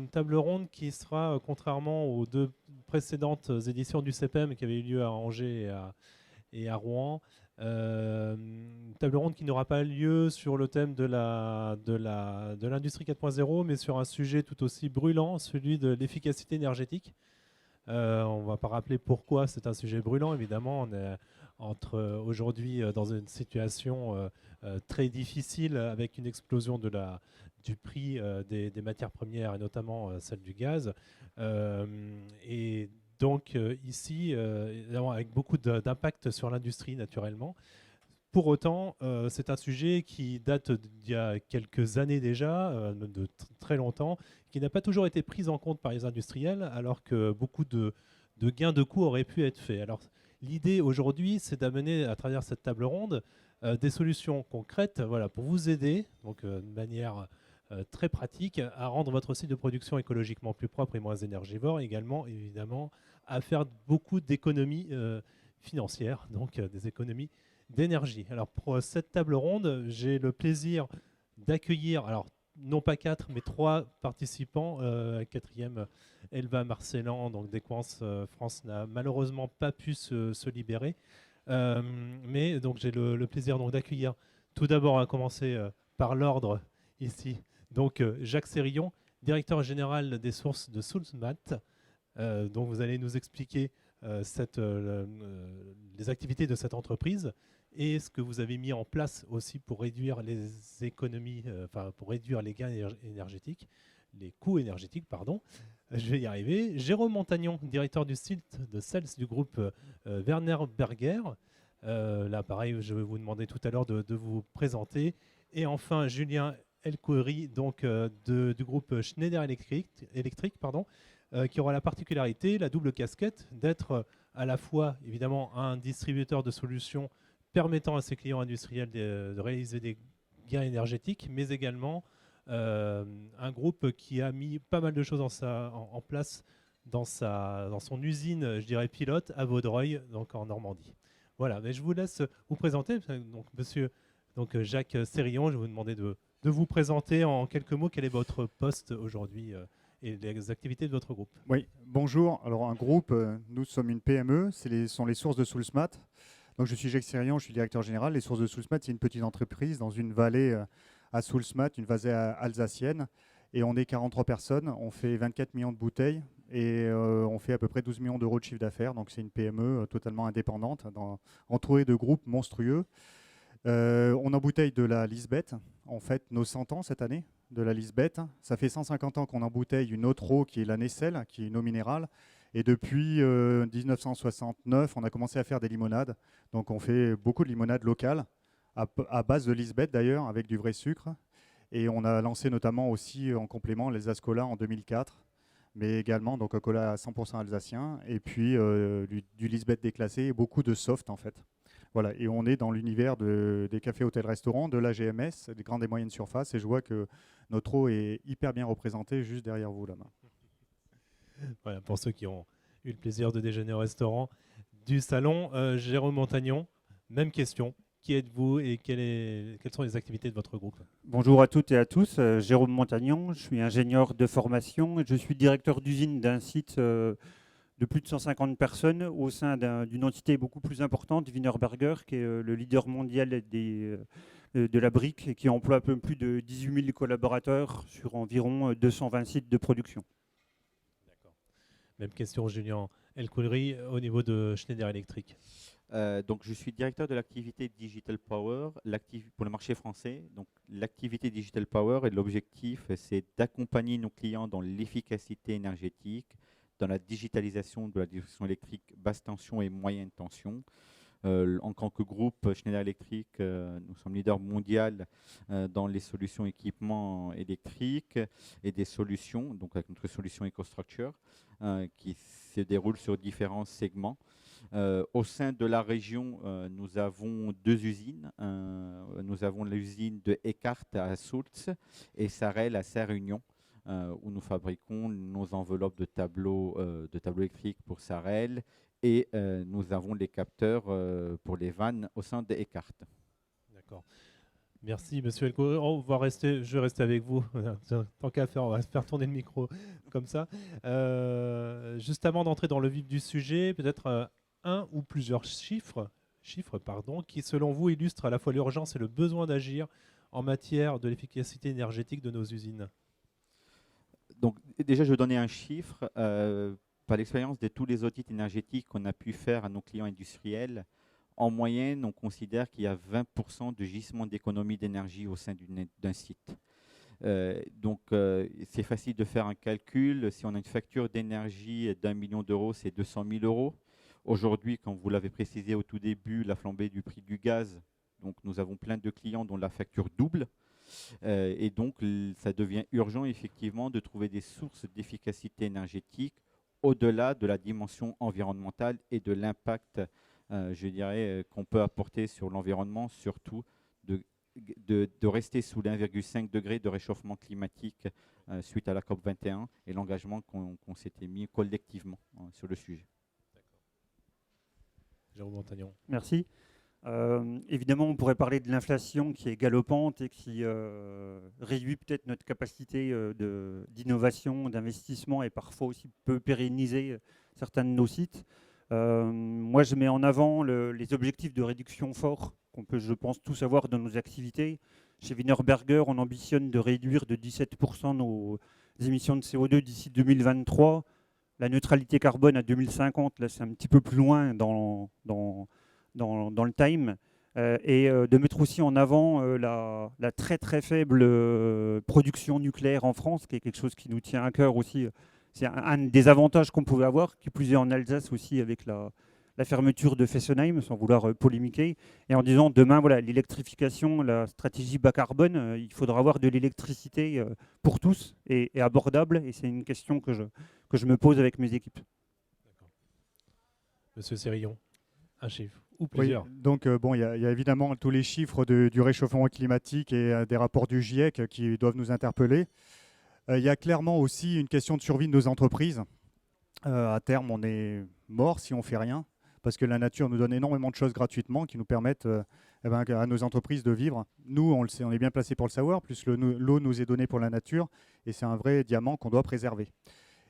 une table ronde qui sera, contrairement aux deux précédentes éditions du CPM qui avaient eu lieu à Angers et à Rouen, une table ronde qui n'aura pas lieu sur le thème de l'industrie 4.0, mais sur un sujet tout aussi brûlant, celui de l'efficacité énergétique. On ne va pas rappeler pourquoi c'est un sujet brûlant, évidemment. On est aujourd'hui dans une situation très difficile avec une explosion du prix des matières premières et notamment celle du gaz. Et donc ici, avec beaucoup d'impact sur l'industrie naturellement. Pour autant, c'est un sujet qui date d'il y a quelques années déjà, de très longtemps, qui n'a pas toujours été pris en compte par les industriels, alors que beaucoup de gains de coûts auraient pu être faits. Alors, l'idée aujourd'hui, c'est d'amener à travers cette table ronde des solutions concrètes, voilà, pour vous aider, donc de manière très pratique, à rendre votre site de production écologiquement plus propre et moins énergivore, également, évidemment, à faire beaucoup d'économies financières, donc des économies d'énergie. Alors pour cette table ronde, j'ai le plaisir d'accueillir, alors non pas quatre, mais trois participants. Quatrième, Elva Marcellan, donc d'Equans France, n'a malheureusement pas pu se libérer. Mais donc j'ai le plaisir donc d'accueillir tout d'abord, à commencer par l'ordre ici, donc Jacques Sérillon, directeur général des sources de Soulsmat. Donc vous allez nous expliquer les activités de cette entreprise et ce que vous avez mis en place aussi pour réduire les économies, pour réduire les gains énergétiques, les coûts énergétiques, pardon. Je vais y arriver. Jérôme Montagnon, directeur du site de sales du groupe Werner Berger. Là, pareil, je vais vous demander tout à l'heure de vous présenter. Et enfin, Julien Elkoury, donc du groupe Schneider Electric, pardon, qui aura la particularité, la double casquette, d'être à la fois évidemment un distributeur de solutions permettant à ses clients industriels de réaliser des gains énergétiques, mais également un groupe qui a mis pas mal de choses en place dans son usine, je dirais pilote, à Vaudreuil, donc en Normandie. Voilà, mais je vous laisse vous présenter. Donc, monsieur Jacques Sérillon, je vais vous demander de vous présenter en quelques mots quel est votre poste aujourd'hui et les activités de votre groupe. Oui, bonjour. Alors un groupe, nous sommes une PME, sont les sources de Soulsmat. Donc je suis Jacques Sirian, je suis directeur général. Les sources de Soulsmat, c'est une petite entreprise dans une vallée à Soulsmat, une vallée alsacienne. Et on est 43 personnes, on fait 24 millions de bouteilles et on fait à peu près 12 millions d'euros de chiffre d'affaires. Donc c'est une PME totalement indépendante, entourée de groupes monstrueux. On embouteille de la Lisbeth. On fête nos 100 ans cette année de la Lisbeth. Ça fait 150 ans qu'on embouteille une autre eau qui est la Nessel, qui est une eau minérale. Et depuis 1969, on a commencé à faire des limonades. Donc on fait beaucoup de limonades locales, à base de Lisbeth d'ailleurs, avec du vrai sucre. Et on a lancé notamment aussi en complément les Ascola en 2004, mais également donc Coca-Cola à 100% alsacien, et puis du Lisbeth déclassé et beaucoup de soft en fait. Voilà, et on est dans l'univers des cafés, hôtels, restaurants, de la GMS, des grandes et moyennes surfaces, et je vois que notre eau est hyper bien représentée juste derrière vous là-bas. Voilà, pour ceux qui ont eu le plaisir de déjeuner au restaurant du salon, Jérôme Montagnon, même question. Qui êtes-vous et quelles sont les activités de votre groupe? Bonjour à toutes et à tous, Jérôme Montagnon, je suis ingénieur de formation et je suis directeur d'usine d'un site de plus de 150 personnes au sein d'une entité beaucoup plus importante, Wienerberger, qui est le leader mondial de la brique et qui emploie un peu plus de 18 000 collaborateurs sur environ 220 sites de production. D'accord. Même question, Julien Elkoury, au niveau de Schneider Electric. Donc, je suis directeur de l'activité Digital Power pour le marché français. Donc, l'activité Digital Power et l'objectif, c'est d'accompagner nos clients dans l'efficacité énergétique, dans la digitalisation de la distribution électrique basse tension et moyenne tension. En tant que groupe Schneider Electric, nous sommes leaders mondial dans les solutions équipements électriques et des solutions, donc avec notre solution EcoStructure, qui se déroule sur différents segments. Au sein de la région, nous avons deux usines. Nous avons l'usine de Eckhart à Soultz et Sarel à Saint-Réunion, où nous fabriquons nos enveloppes de tableaux électriques pour Sarel et nous avons les capteurs pour les vannes au sein de Eckhart. D'accord. Merci, monsieur Elko. Je vais rester avec vous. Tant qu'à faire, on va se faire tourner le micro comme ça. Juste avant d'entrer dans le vif du sujet, peut-être un ou plusieurs chiffres, qui, selon vous, illustrent à la fois l'urgence et le besoin d'agir en matière de l'efficacité énergétique de nos usines. Donc, déjà, je vais donner un chiffre. Par l'expérience de tous les audits énergétiques qu'on a pu faire à nos clients industriels, en moyenne, on considère qu'il y a 20% de gisement d'économie d'énergie au sein d'un site. Donc, c'est facile de faire un calcul. Si on a une facture d'énergie d'1 million d'euros, c'est 200 000 euros. Aujourd'hui, comme vous l'avez précisé au tout début, la flambée du prix du gaz, donc nous avons plein de clients dont la facture double. Et donc, ça devient urgent, effectivement, de trouver des sources d'efficacité énergétique au-delà de la dimension environnementale et de l'impact, je dirais, qu'on peut apporter sur l'environnement, surtout de rester sous les 1,5 degré de réchauffement climatique suite à la COP21 et l'engagement qu'on s'était mis collectivement sur le sujet. Jérôme Montagnon. Merci. Évidemment, on pourrait parler de l'inflation qui est galopante et qui réduit peut-être notre capacité d'innovation, d'investissement et parfois aussi peut pérenniser certains de nos sites. Moi, je mets en avant les objectifs de réduction forts qu'on peut, je pense, tous avoir dans nos activités. Chez Wienerberger, on ambitionne de réduire de 17% nos émissions de CO2 d'ici 2023. La neutralité carbone à 2050, là, c'est un petit peu plus loin dans le time. Et de mettre aussi en avant la très très faible production nucléaire en France, qui est quelque chose qui nous tient à cœur aussi. C'est un des avantages qu'on pouvait avoir, qui plus est en Alsace aussi avec la fermeture de Fessenheim, sans vouloir polémiquer, et en disant demain, voilà, l'électrification, la stratégie bas carbone, il faudra avoir de l'électricité pour tous et abordable, et c'est une question que je me pose avec mes équipes. Monsieur Sérillon, un chiffre ou plusieurs. Oui, donc bon, il y a évidemment tous les chiffres du réchauffement climatique et des rapports du GIEC qui doivent nous interpeller. Il y a clairement aussi une question de survie de nos entreprises. À terme, on est mort si on ne fait rien, parce que la nature nous donne énormément de choses gratuitement qui nous permettent à nos entreprises de vivre. Nous, on le sait, on est bien placé pour le savoir, plus l'eau nous est donnée pour la nature, et c'est un vrai diamant qu'on doit préserver.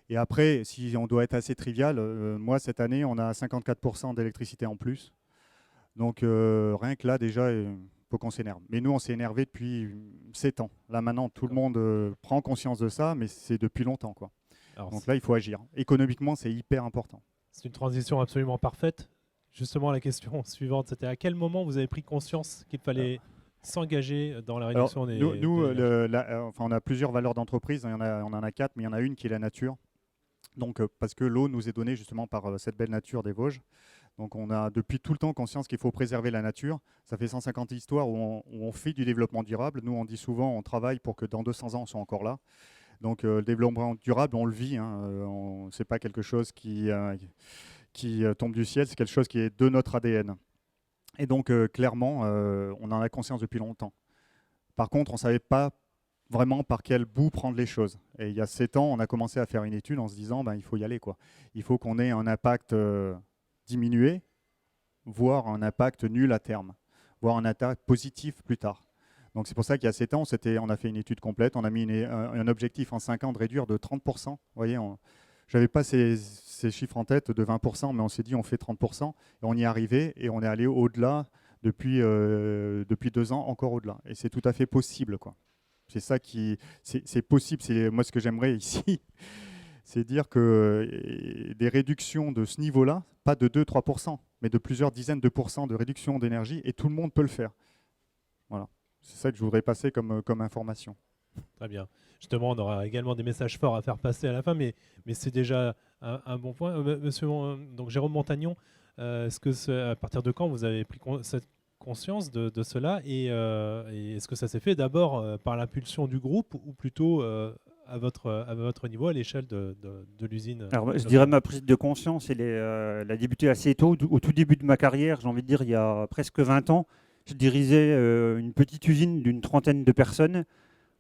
Et après, si on doit être assez trivial, moi, cette année, on a 54% d'électricité en plus. Donc, rien que là, déjà, il faut qu'on s'énerve. Mais nous, on s'est énervé depuis 7 ans. Là, maintenant, tout le monde prend conscience de ça, mais c'est depuis longtemps, quoi. Alors, donc là, il faut agir. Économiquement, c'est hyper important. C'est une transition absolument parfaite. Justement, la question suivante, c'était à quel moment vous avez pris conscience qu'il fallait s'engager dans la réduction des... On a plusieurs valeurs d'entreprise. On en a 4, mais il y en a une qui est la nature. Donc, parce que l'eau nous est donnée justement par cette belle nature des Vosges. Donc on a depuis tout le temps conscience qu'il faut préserver la nature. Ça fait 150 histoires où on fait du développement durable. Nous, on dit souvent, on travaille pour que dans 200 ans, on soit encore là. Donc le développement durable, on le vit. Ce n'est pas quelque chose qui tombe du ciel, c'est quelque chose qui est de notre ADN. Et donc clairement, on en a conscience depuis longtemps. Par contre, on ne savait pas vraiment par quel bout prendre les choses. Et il y a 7 ans, on a commencé à faire une étude en se disant, il faut y aller, quoi. Il faut qu'on ait un impact diminué, voire un impact nul à terme, voire un impact positif plus tard. Donc c'est pour ça qu'il y a 7 ans, on a fait une étude complète, on a mis un objectif en 5 ans de réduire de 30%. Vous voyez, je n'avais pas ces chiffres en tête de 20%, mais on s'est dit on fait 30%, et on y est arrivé, et on est allé au-delà depuis 2 ans, encore au-delà. Et c'est tout à fait possible, quoi. C'est ça qui... C'est possible, c'est moi ce que j'aimerais ici, c'est dire que des réductions de ce niveau-là, pas de 2-3%, mais de plusieurs dizaines de pourcents de réduction d'énergie, et tout le monde peut le faire. Voilà. C'est ça que je voudrais passer comme information. Très bien. Justement, on aura également des messages forts à faire passer à la fin, mais c'est déjà un bon point. Monsieur donc Jérôme Montagnon, est-ce que à partir de quand vous avez pris cette conscience de cela et est-ce que ça s'est fait d'abord par l'impulsion du groupe ou plutôt à votre niveau, à l'échelle de l'usine? Alors, je dirais ma prise de conscience, elle a débuté assez tôt, au tout début de ma carrière, j'ai envie de dire il y a presque 20 ans. Je dirigeais une petite usine d'une 30aine de personnes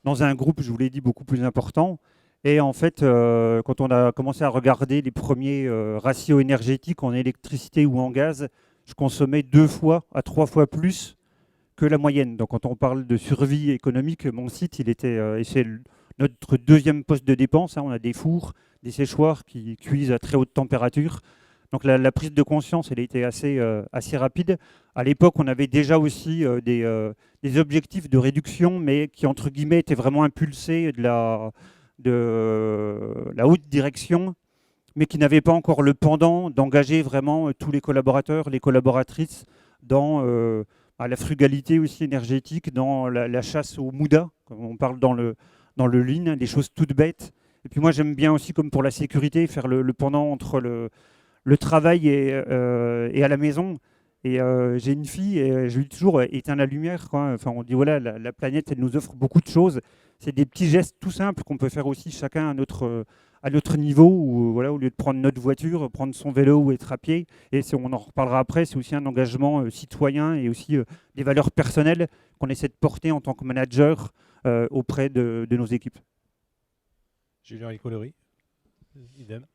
dans un groupe, je vous l'ai dit, beaucoup plus important. Et en fait, quand on a commencé à regarder les premiers ratios énergétiques en électricité ou en gaz, je consommais 2 fois à 3 fois plus que la moyenne. Donc quand on parle de survie économique, mon site, il était, et c'est notre deuxième poste de dépense, hein, on a des fours, des séchoirs qui cuisent à très haute température. Donc la prise de conscience, elle a été assez rapide. À l'époque, on avait déjà aussi des objectifs de réduction, mais qui, entre guillemets, étaient vraiment impulsés de la haute direction, mais qui n'avaient pas encore le pendant d'engager vraiment tous les collaborateurs, les collaboratrices dans la frugalité aussi énergétique, dans la chasse au Mouda, comme on parle dans le Lean, des choses toutes bêtes. Et puis moi, j'aime bien aussi, comme pour la sécurité, faire le pendant entre le travail et à la maison. Et j'ai une fille et je lui dis toujours éteins la lumière, quoi. Enfin, on dit voilà, la planète, elle nous offre beaucoup de choses. C'est des petits gestes tout simples qu'on peut faire aussi chacun à notre niveau, où, voilà, au lieu de prendre notre voiture, prendre son vélo ou être à pied. Et on en reparlera après, c'est aussi un engagement citoyen et aussi des valeurs personnelles qu'on essaie de porter en tant que manager auprès de nos équipes. Julien Ricolori, idem.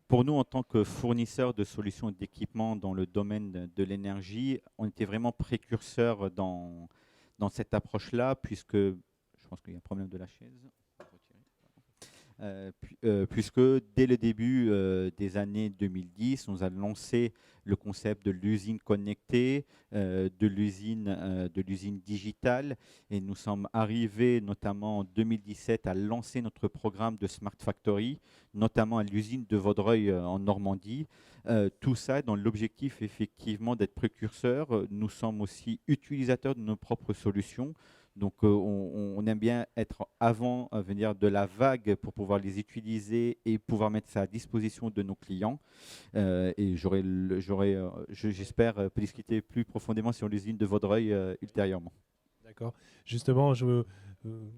Pour nous, en tant que fournisseur de solutions d'équipement dans le domaine de l'énergie, on était vraiment précurseurs dans cette approche-là, puisque, je pense qu'il y a un problème de la chaise, puisque dès le début des années 2010, on a lancé le concept de l'usine connectée, de l'usine digitale, et nous sommes arrivés notamment en 2017 à lancer notre programme de Smart Factory, notamment à l'usine de Vaudreuil en Normandie. Tout ça dans l'objectif effectivement d'être précurseurs. Nous sommes aussi utilisateurs de nos propres solutions. Donc on aime bien être avant venir de la vague pour pouvoir les utiliser et pouvoir mettre ça à disposition de nos clients. Et j'espère discuter plus profondément sur l'usine de Vaudreuil ultérieurement. D'accord. Justement, vous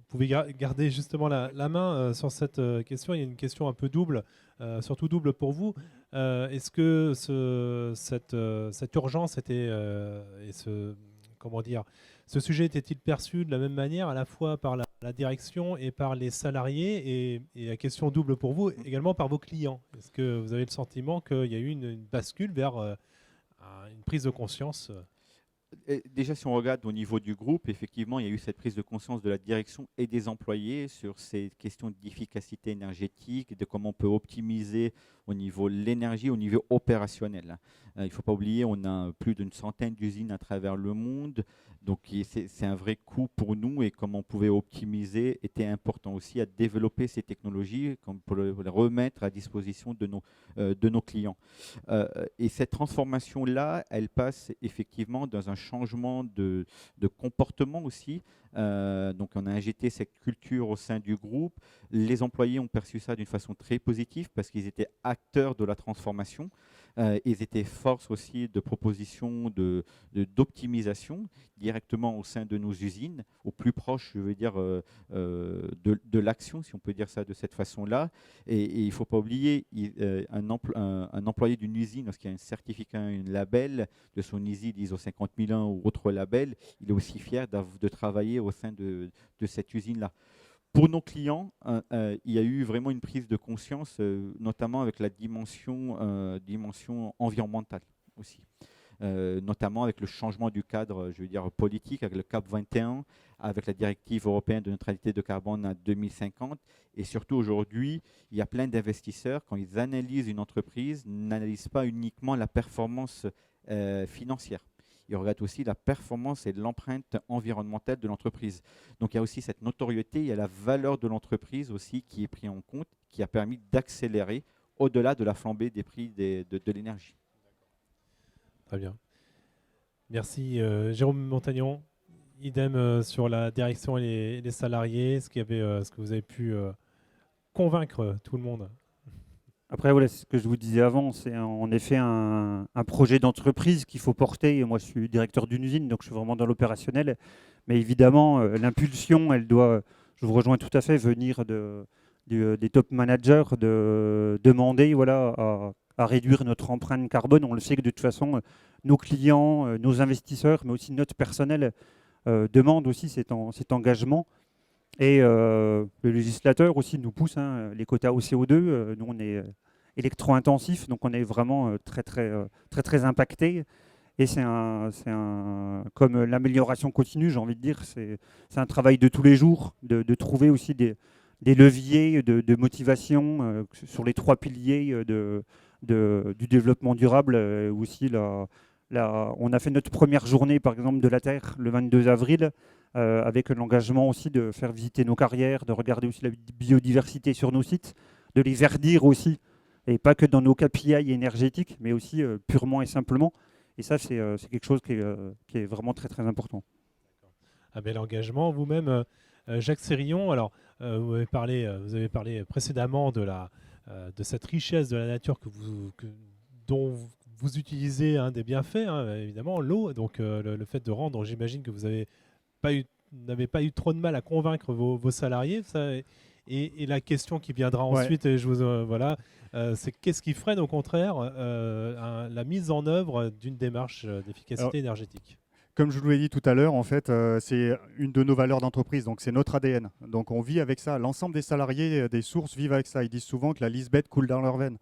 pouvez garder justement la main sur cette question. Il y a une question un peu double, surtout double pour vous. Est-ce que cette urgence était ce sujet était-il perçu de la même manière à la fois par la direction et par les salariés, et la question double pour vous également par vos clients? Est-ce que vous avez le sentiment qu'il y a eu une bascule vers une prise de conscience? Déjà, si on regarde au niveau du groupe, effectivement, il y a eu cette prise de conscience de la direction et des employés sur ces questions d'efficacité énergétique, de comment on peut optimiser au niveau de l'énergie, au niveau opérationnel. Il ne faut pas oublier, on a plus d'une centaine d'usines à travers le monde, donc c'est un vrai coût pour nous, et comment on pouvait optimiser était important aussi à développer ces technologies comme pour les remettre à disposition de nos clients. Et cette transformation-là, elle passe effectivement dans un changement de comportement aussi. Donc on a injecté cette culture au sein du groupe. Les employés ont perçu ça d'une façon très positive parce qu'ils étaient acteurs de la transformation. Ils étaient force aussi de propositions d'optimisation directement au sein de nos usines, au plus proche, je veux dire, de l'action, si on peut dire ça de cette façon-là. Et il ne faut pas oublier, un employé d'une usine, lorsqu'il y a un certificat, un label de son usine ISO 50001 ou autre label, il est aussi fier de travailler au sein de cette usine-là. Pour nos clients, il y a eu vraiment une prise de conscience, notamment avec la dimension environnementale aussi. Notamment avec le changement du cadre, je veux dire, politique, avec le CAP 21, avec la directive européenne de neutralité de carbone à 2050. Et surtout aujourd'hui, il y a plein d'investisseurs, quand ils analysent une entreprise, n'analysent pas uniquement la performance financière. Ils regardent aussi la performance et l'empreinte environnementale de l'entreprise. Donc il y a aussi cette notoriété, il y a la valeur de l'entreprise aussi qui est prise en compte, qui a permis d'accélérer au-delà de la flambée des prix de l'énergie. Très bien. Merci Jérôme Montagnon. Idem sur la direction et les salariés. Est-ce que vous avez pu convaincre tout le monde? Après, voilà, ce que je vous disais avant, c'est en effet un projet d'entreprise qu'il faut porter. Et moi, je suis directeur d'une usine, donc je suis vraiment dans l'opérationnel. Mais évidemment, l'impulsion, elle doit, je vous rejoins tout à fait, venir des top managers, de demander voilà, à réduire notre empreinte carbone. On le sait que de toute façon, nos clients, nos investisseurs, mais aussi notre personnel demandent aussi cet engagement. Et le législateur aussi nous pousse, hein, les quotas au CO2. Nous, on est électro-intensif, donc on est vraiment très impacté. Et comme l'amélioration continue, j'ai envie de dire, c'est un travail de tous les jours, de trouver aussi des leviers de motivation sur les 3 piliers du développement durable. Aussi, on a fait notre première journée, par exemple, de la Terre le 22 avril, avec l'engagement aussi de faire visiter nos carrières, de regarder aussi la biodiversité sur nos sites, de les verdir aussi, et pas que dans nos KPI énergétiques, mais aussi purement et simplement. Et ça, c'est quelque chose qui est vraiment très, très important. Un bel engagement. Vous-même, Jacques Sérillon, alors, vous avez parlé précédemment de cette richesse de la nature dont vous utilisez un des bienfaits, hein, évidemment, l'eau. Donc, le fait de rendre, j'imagine que vous n'avez pas eu trop de mal à convaincre vos salariés. Ça, et la question qui viendra ensuite, et c'est qu'est-ce qui freine au contraire la mise en œuvre d'une démarche d'efficacité énergétique? Comme je vous l'ai dit tout à l'heure, en fait, c'est une de nos valeurs d'entreprise, donc c'est notre ADN. Donc on vit avec ça. L'ensemble des salariés des sources vivent avec ça. Ils disent souvent que la Lisbeth coule dans leurs veines.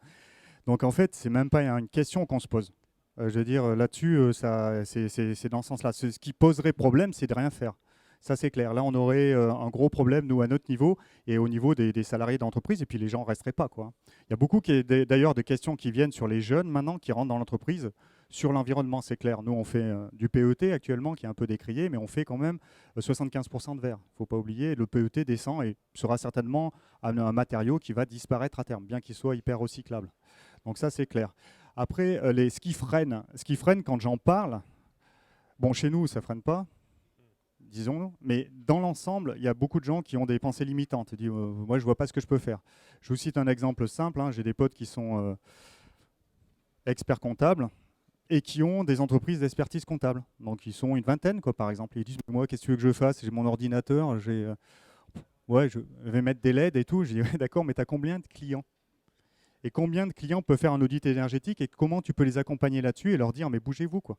Donc en fait, c'est même pas une question qu'on se pose. Je veux dire, là-dessus, c'est dans ce sens-là. Ce qui poserait problème, c'est de rien faire. Ça, c'est clair. Là, on aurait un gros problème, nous, à notre niveau et au niveau des salariés d'entreprise, et puis les gens ne resteraient pas, quoi. Il y a beaucoup d'ailleurs de questions qui viennent sur les jeunes maintenant qui rentrent dans l'entreprise. Sur l'environnement, c'est clair. Nous, on fait du PET actuellement, qui est un peu décrié, mais on fait quand même 75% de verre. Il ne faut pas oublier, le PET descend et sera certainement un matériau qui va disparaître à terme, bien qu'il soit hyper recyclable. Donc ça, c'est clair. Après, ce qui freine quand j'en parle, bon, chez nous, ça ne freine pas, disons, mais dans l'ensemble, il y a beaucoup de gens qui ont des pensées limitantes. Ils disent, moi, je ne vois pas ce que je peux faire. Je vous cite un exemple simple. J'ai des potes qui sont experts comptables et qui ont des entreprises d'expertise comptable. Donc, ils sont une vingtaine, quoi, par exemple. Ils disent, moi, qu'est-ce que tu veux que je fasse? J'ai mon ordinateur, je vais mettre des LED et tout. Je dis, ouais, d'accord, mais tu as combien de clients? Et combien de clients peuvent faire un audit énergétique et comment tu peux les accompagner là-dessus et leur dire, mais bougez-vous, quoi.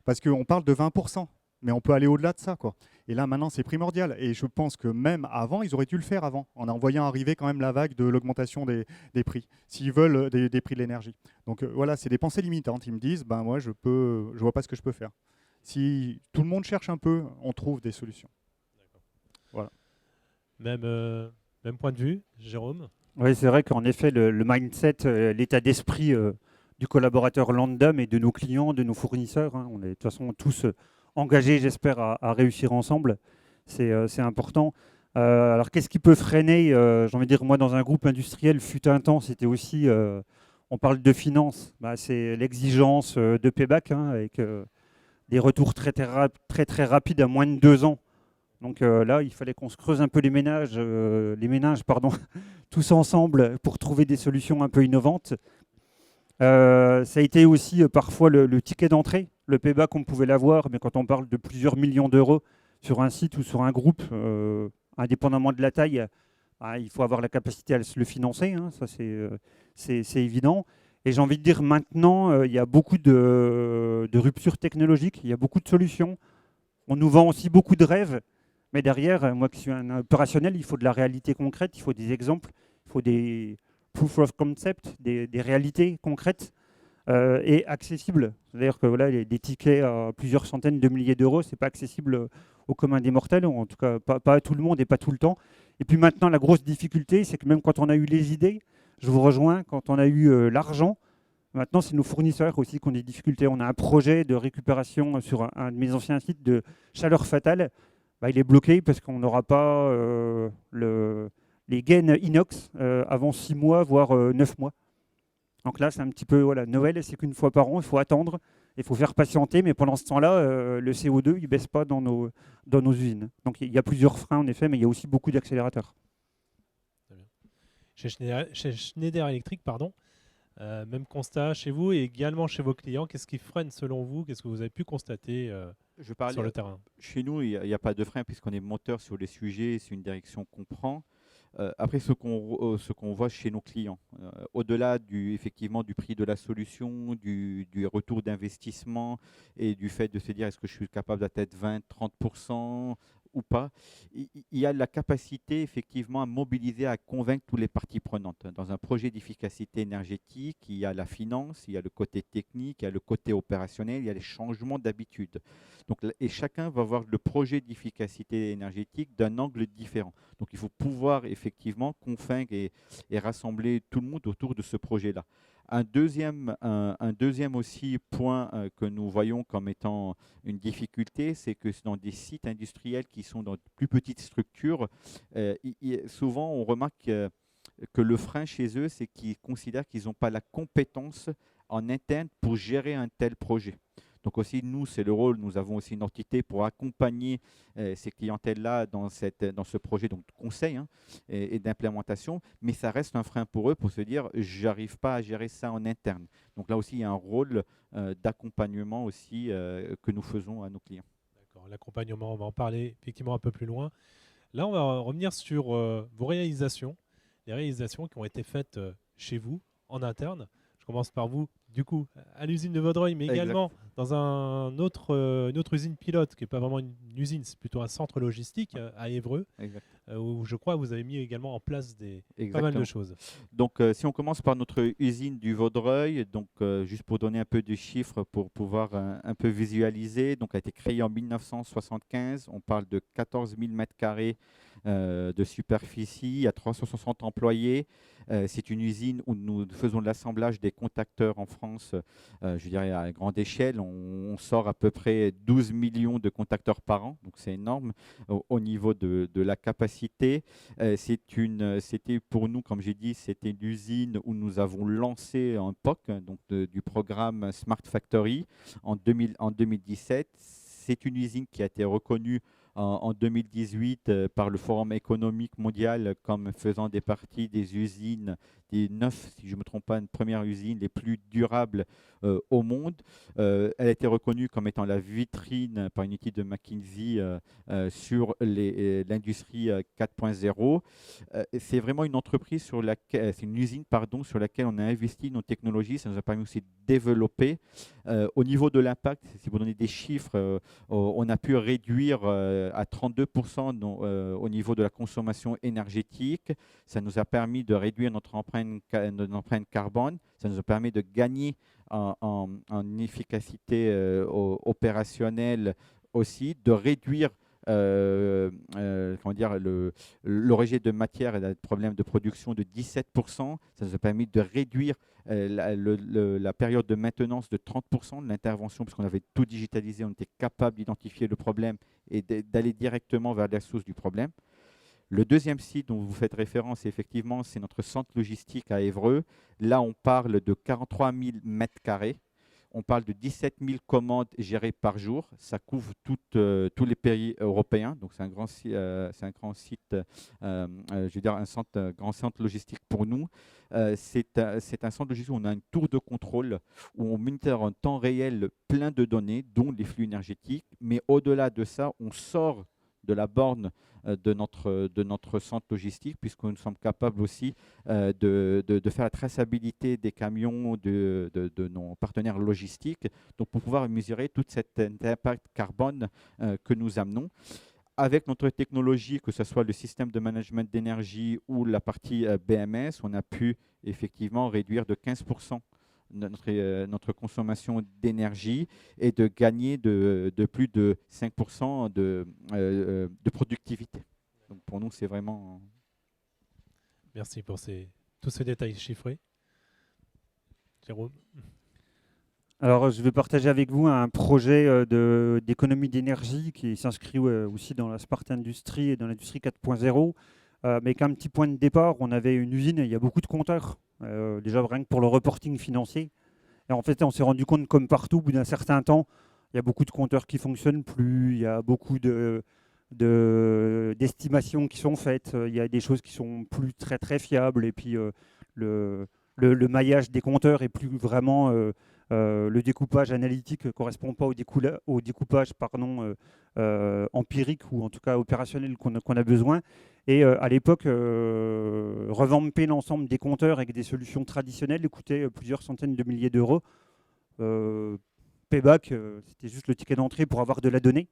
Parce qu'on parle de 20%, mais on peut aller au-delà de ça, quoi. Et là, maintenant, c'est primordial. Et je pense que même avant, ils auraient dû le faire avant, en envoyant arriver quand même la vague de l'augmentation des prix, s'ils veulent des prix de l'énergie. Donc voilà, c'est des pensées limitantes. Ils me disent, ben moi, je vois pas ce que je peux faire. Si tout le monde cherche un peu, on trouve des solutions. Voilà. Même point de vue, Jérôme? Oui, c'est vrai qu'en effet, le mindset, l'état d'esprit du collaborateur lambda, mais de nos clients, de nos fournisseurs, on est de toute façon tous engagés, j'espère, à réussir ensemble. C'est important. Alors, qu'est-ce qui peut freiner j'ai envie de dire, moi, dans un groupe industriel, fut un temps, c'était aussi, on parle de finance, c'est l'exigence de payback, avec des retours très rapides à moins de 2 ans. Donc là, il fallait qu'on se creuse un peu les ménages, tous ensemble pour trouver des solutions un peu innovantes. Ça a été aussi parfois le ticket d'entrée, le payback qu'on pouvait l'avoir, mais quand on parle de plusieurs millions d'euros sur un site ou sur un groupe, indépendamment de la taille, il faut avoir la capacité à se le financer, ça c'est évident. Et j'ai envie de dire maintenant, il y a beaucoup de ruptures technologiques, il y a beaucoup de solutions. On nous vend aussi beaucoup de rêves. Mais derrière, moi qui suis un opérationnel, il faut de la réalité concrète, il faut des exemples, il faut des proof of concept, des réalités concrètes et accessibles. C'est-à-dire que voilà, des tickets à plusieurs centaines de milliers d'euros, ce n'est pas accessible au commun des mortels, ou en tout cas pas à tout le monde et pas tout le temps. Et puis maintenant, la grosse difficulté, c'est que même quand on a eu les idées, je vous rejoins, quand on a eu l'argent, maintenant c'est nos fournisseurs aussi qui ont des difficultés. On a un projet de récupération sur un de mes anciens sites de chaleur fatale. Il est bloqué parce qu'on n'aura pas les gaines inox avant 6 mois, voire 9 mois. Donc là, c'est un petit peu, voilà, Noël, c'est qu'une fois par an, il faut attendre, il faut faire patienter, mais pendant ce temps-là, le CO2, il ne baisse pas dans nos usines. Donc il y a plusieurs freins, en effet, mais il y a aussi beaucoup d'accélérateurs. Chez Schneider Electric, même constat chez vous et également chez vos clients. Qu'est-ce qui freine selon vous? Qu'est-ce que vous avez pu constater sur le terrain? Chez nous, il n'y a pas de frein puisqu'on est moteur sur les sujets, c'est une direction qu'on prend. Après, ce qu'on voit chez nos clients, au-delà effectivement du prix de la solution, du retour d'investissement et du fait de se dire est-ce que je suis capable d'atteindre 20-30% ou pas, il y a la capacité effectivement à mobiliser, à convaincre toutes les parties prenantes. Dans un projet d'efficacité énergétique, il y a la finance, il y a le côté technique, il y a le côté opérationnel, il y a les changements d'habitude. Donc, et chacun va voir le projet d'efficacité énergétique d'un angle différent. Donc il faut pouvoir effectivement convaincre et rassembler tout le monde autour de ce projet-là. Un deuxième aussi point que nous voyons comme étant une difficulté, c'est que dans des sites industriels qui sont dans de plus petites structures, souvent on remarque que le frein chez eux, c'est qu'ils considèrent qu'ils n'ont pas la compétence en interne pour gérer un tel projet. Donc aussi, nous, c'est le rôle, nous avons aussi une entité pour accompagner ces clientèles-là dans ce projet donc, de conseil et d'implémentation, mais ça reste un frein pour eux pour se dire, j'arrive pas à gérer ça en interne. Donc là aussi, il y a un rôle d'accompagnement aussi que nous faisons à nos clients. D'accord, l'accompagnement, on va en parler effectivement un peu plus loin. Là, on va revenir sur vos réalisations, les réalisations qui ont été faites chez vous, en interne. Je commence par vous, du coup, à l'usine de Vaudreuil, mais également dans une autre usine pilote, qui n'est pas vraiment une usine, c'est plutôt un centre logistique à Évreux, où je crois que vous avez mis également en place pas mal de choses. Donc, si on commence par notre usine du Vaudreuil, donc, juste pour donner un peu de chiffres, pour pouvoir un peu visualiser, donc, a été créée en 1975, on parle de 14 000 m² de superficie, il y a 360 employés. C'est une usine où nous faisons de l'assemblage des contacteurs en France, je dirais à grande échelle. On sort à peu près 12 millions de contacteurs par an, donc c'est énorme au niveau de la capacité. C'était pour nous, comme j'ai dit, c'était l'usine où nous avons lancé un POC, donc du programme Smart Factory en 2017. C'est une usine qui a été reconnue en 2018 par le Forum économique mondial comme faisant des parties des usines, des 9, si je ne me trompe pas, une première usine les plus durables au monde. Elle a été reconnue comme étant la vitrine par une étude de McKinsey sur l'industrie 4.0. C'est vraiment une entreprise sur laquelle, c'est une usine pardon, sur laquelle on a investi nos technologies. Ça nous a permis aussi de développer. Au niveau de l'impact, si vous donnez des chiffres, on a pu réduire à 32% au niveau de la consommation énergétique. Ça nous a permis de réduire notre empreinte carbone. Ça nous a permis de gagner en efficacité opérationnelle aussi, de réduire comment dire, le rejet de matière et le problème de production de 17%. Ça nous a permis de réduire la période de maintenance de 30% de l'intervention, puisqu'on avait tout digitalisé, on était capable d'identifier le problème et d'aller directement vers la source du problème. Le deuxième site dont vous faites référence, effectivement, c'est notre centre logistique à Évreux. Là, on parle de 43 000 m². On parle de 17 000 commandes gérées par jour. Ça couvre tous les pays européens. Donc, c'est un grand site, je veux dire, grand centre logistique pour nous. C'est un centre logistique où on a une tour de contrôle, où on moniteur en temps réel plein de données, dont les flux énergétiques. Mais au-delà de ça, on sort de la borne de notre centre logistique, puisque nous sommes capables aussi de faire la traçabilité des camions de nos partenaires logistiques, donc pour pouvoir mesurer tout cet impact carbone que nous amenons. Avec notre technologie, que ce soit le système de management d'énergie ou la partie BMS, on a pu effectivement réduire de 15% notre consommation d'énergie et de gagner de plus de 5% de productivité. Donc pour nous, c'est vraiment... Merci pour tous ces détails chiffrés. Jérôme. Alors, je vais partager avec vous un projet d'économie d'énergie qui s'inscrit aussi dans la Smart Industry et dans l'industrie 4.0. Mais qu'un petit point de départ, on avait une usine et il y a beaucoup de compteurs. Déjà rien que pour le reporting financier. Et en fait, on s'est rendu compte, comme partout, au bout d'un certain temps, il y a beaucoup de compteurs qui ne fonctionnent plus, il y a beaucoup d'estimations qui sont faites, il y a des choses qui sont plus très très fiables, et puis le maillage des compteurs est plus vraiment... le découpage analytique ne correspond pas au découpage empirique ou en tout cas opérationnel qu'on a besoin. Et à l'époque, revamper l'ensemble des compteurs avec des solutions traditionnelles coûtait plusieurs centaines de milliers d'euros. Payback, c'était juste le ticket d'entrée pour avoir de la donnée.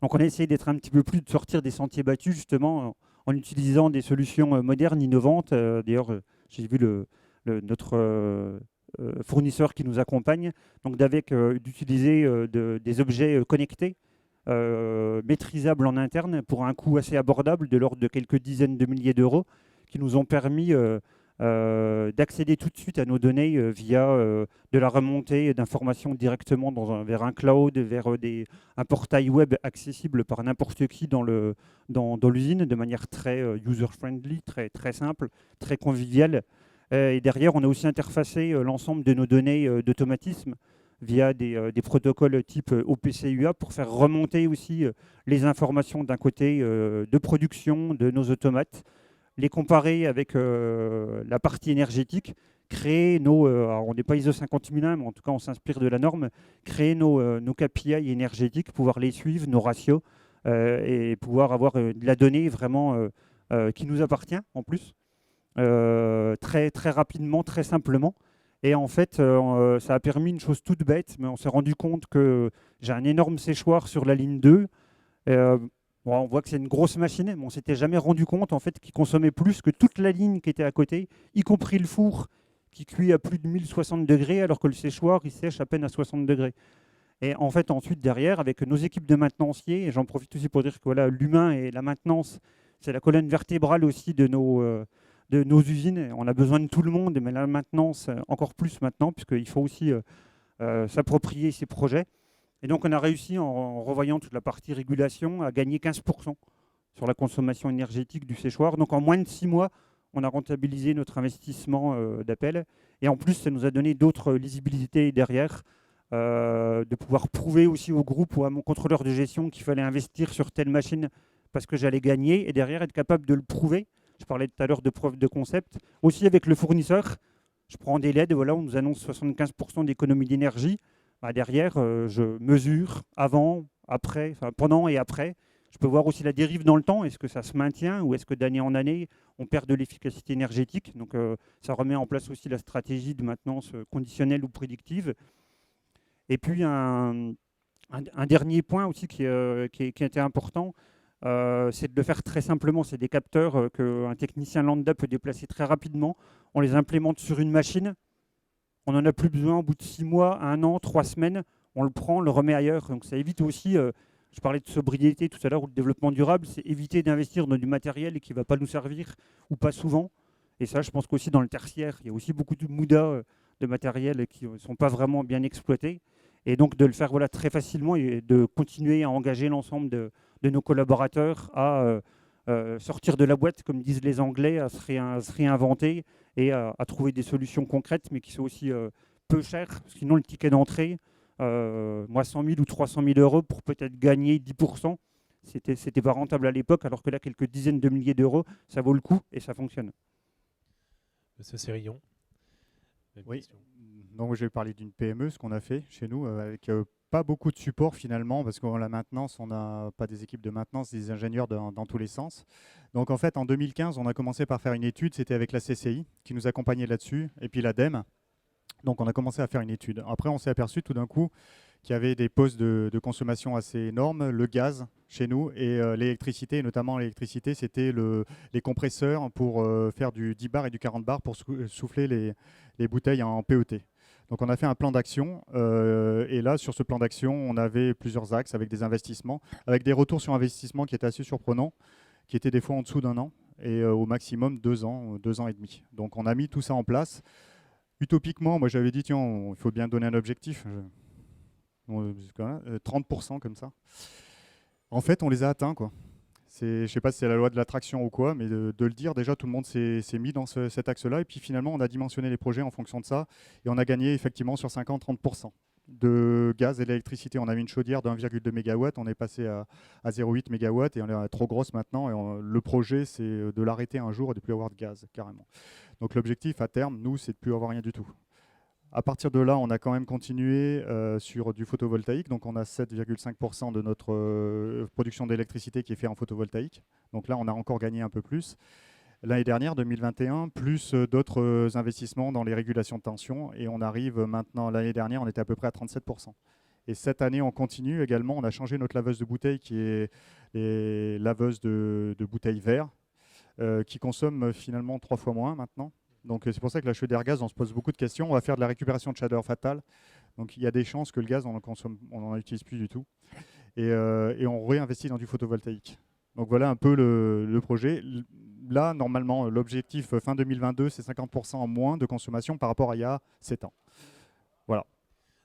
Donc on a essayé d'être un petit peu plus, de sortir des sentiers battus justement en utilisant des solutions modernes, innovantes. D'ailleurs, j'ai vu notre fournisseur qui nous accompagne, donc d'utiliser des objets connectés, maîtrisables en interne pour un coût assez abordable de l'ordre de quelques dizaines de milliers d'euros, qui nous ont permis d'accéder tout de suite à nos données via de la remontée d'informations directement vers un cloud, vers un portail web accessible par n'importe qui dans l'usine, de manière très user-friendly, très, très simple, très conviviale. Et derrière, on a aussi interfacé l'ensemble de nos données d'automatisme via des protocoles type OPC-UA pour faire remonter aussi les informations d'un côté de production de nos automates, les comparer avec la partie énergétique, créer alors on n'est pas ISO 50001, mais en tout cas on s'inspire de la norme, créer nos KPI énergétiques, pouvoir les suivre, nos ratios, et pouvoir avoir de la donnée vraiment qui nous appartient en plus, très, très rapidement, très simplement. Et en fait, ça a permis une chose toute bête, mais on s'est rendu compte que j'ai un énorme séchoir sur la ligne 2. Bon, on voit que c'est une grosse machine, mais on ne s'était jamais rendu compte en fait, qu'il consommait plus que toute la ligne qui était à côté, y compris le four qui cuit à plus de 1060 degrés, alors que le séchoir, il sèche à peine à 60 degrés. Et en fait, ensuite, derrière, avec nos équipes de maintenanciers, et j'en profite aussi pour dire que voilà, l'humain et la maintenance, c'est la colonne vertébrale aussi de nos usines. On a besoin de tout le monde, mais la maintenance, encore plus maintenant, puisqu'il faut aussi s'approprier ces projets. Et donc, on a réussi, en revoyant toute la partie régulation, à gagner 15% sur la consommation énergétique du séchoir. Donc, en moins de 6 mois, on a rentabilisé notre investissement d'appel. Et en plus, ça nous a donné d'autres lisibilités derrière, de pouvoir prouver aussi au groupe ou à mon contrôleur de gestion qu'il fallait investir sur telle machine parce que j'allais gagner, et derrière, être capable de le prouver. Je parlais tout à l'heure de preuve de concept. Aussi avec le fournisseur, je prends des LED, voilà, on nous annonce 75% d'économie d'énergie. Derrière, je mesure avant, après, enfin, pendant et après. Je peux voir aussi la dérive dans le temps. Est-ce que ça se maintient ou est-ce que d'année en année, on perd de l'efficacité énergétique? Donc, ça remet en place aussi la stratégie de maintenance conditionnelle ou prédictive. Et puis, un dernier point aussi qui était important, c'est de le faire très simplement. C'est des capteurs qu'un technicien lambda peut déplacer très rapidement. On les implémente sur une machine. On n'en a plus besoin au bout de 6 mois, 1 an, 3 semaines. On le prend, on le remet ailleurs. Donc ça évite aussi, je parlais de sobriété tout à l'heure, ou de développement durable, c'est éviter d'investir dans du matériel qui ne va pas nous servir ou pas souvent. Et ça, je pense qu'aussi dans le tertiaire, il y a aussi beaucoup de MUDA de matériel qui ne sont pas vraiment bien exploités. Et donc de le faire voilà, très facilement et de continuer à engager l'ensemble de nos collaborateurs à sortir de la boîte, comme disent les Anglais, à se réinventer et à trouver des solutions concrètes, mais qui sont aussi peu chères. Sinon, le ticket d'entrée, moi, 100 000 ou 300 000 euros pour peut-être gagner 10%, c'était pas rentable à l'époque, alors que là, quelques dizaines de milliers d'euros, ça vaut le coup et ça fonctionne. Monsieur Sérillon. Oui, donc je vais parler d'une PME, ce qu'on a fait chez nous, avec pas beaucoup de support finalement, parce que la maintenance, on n'a pas des équipes de maintenance, des ingénieurs dans tous les sens. Donc en fait, en 2015, on a commencé par faire une étude, c'était avec la CCI qui nous accompagnait là-dessus, et puis l'ADEME. Donc on a commencé à faire une étude. Après, on s'est aperçu tout d'un coup qu'il y avait des postes de consommation assez énormes, le gaz chez nous et l'électricité, notamment l'électricité, c'était les compresseurs pour faire du 10 bar et du 40 bar pour souffler les bouteilles en PET. Donc on a fait un plan d'action et là sur ce plan d'action on avait plusieurs axes avec des investissements, avec des retours sur investissement qui étaient assez surprenants, qui étaient des fois en dessous d'un an et au maximum 2 ans, 2 ans et demi. Donc on a mis tout ça en place. Utopiquement, moi j'avais dit tiens, il faut bien donner un objectif, 30% comme ça. En fait on les a atteints quoi. Je ne sais pas si c'est la loi de l'attraction ou quoi, mais de le dire, déjà tout le monde s'est mis dans cet axe-là. Et puis finalement, on a dimensionné les projets en fonction de ça. Et on a gagné effectivement sur 5 ans 30% de gaz et d'électricité. On avait une chaudière de 1,2 MW, on est passé à 0,8 MW et on est trop grosse maintenant. Et le projet, c'est de l'arrêter un jour et de ne plus avoir de gaz, carrément. Donc l'objectif à terme, nous, c'est de ne plus avoir rien du tout. À partir de là, on a quand même continué sur du photovoltaïque. Donc, on a 7,5% de notre production d'électricité qui est faite en photovoltaïque. Donc là, on a encore gagné un peu plus. L'année dernière, 2021, plus d'autres investissements dans les régulations de tension. Et on arrive maintenant, l'année dernière, on était à peu près à 37%. Et cette année, on continue également. On a changé notre laveuse de bouteilles qui est les laveuses de bouteilles verres qui consomment finalement 3 fois moins maintenant. Donc c'est pour ça que la chaudière gaz, on se pose beaucoup de questions. On va faire de la récupération de chaleur fatale. Donc il y a des chances que le gaz, on n'en utilise plus du tout. Et on réinvestit dans du photovoltaïque. Donc voilà un peu le projet. Là, normalement, l'objectif fin 2022, c'est 50% en moins de consommation par rapport à il y a 7 ans. Voilà.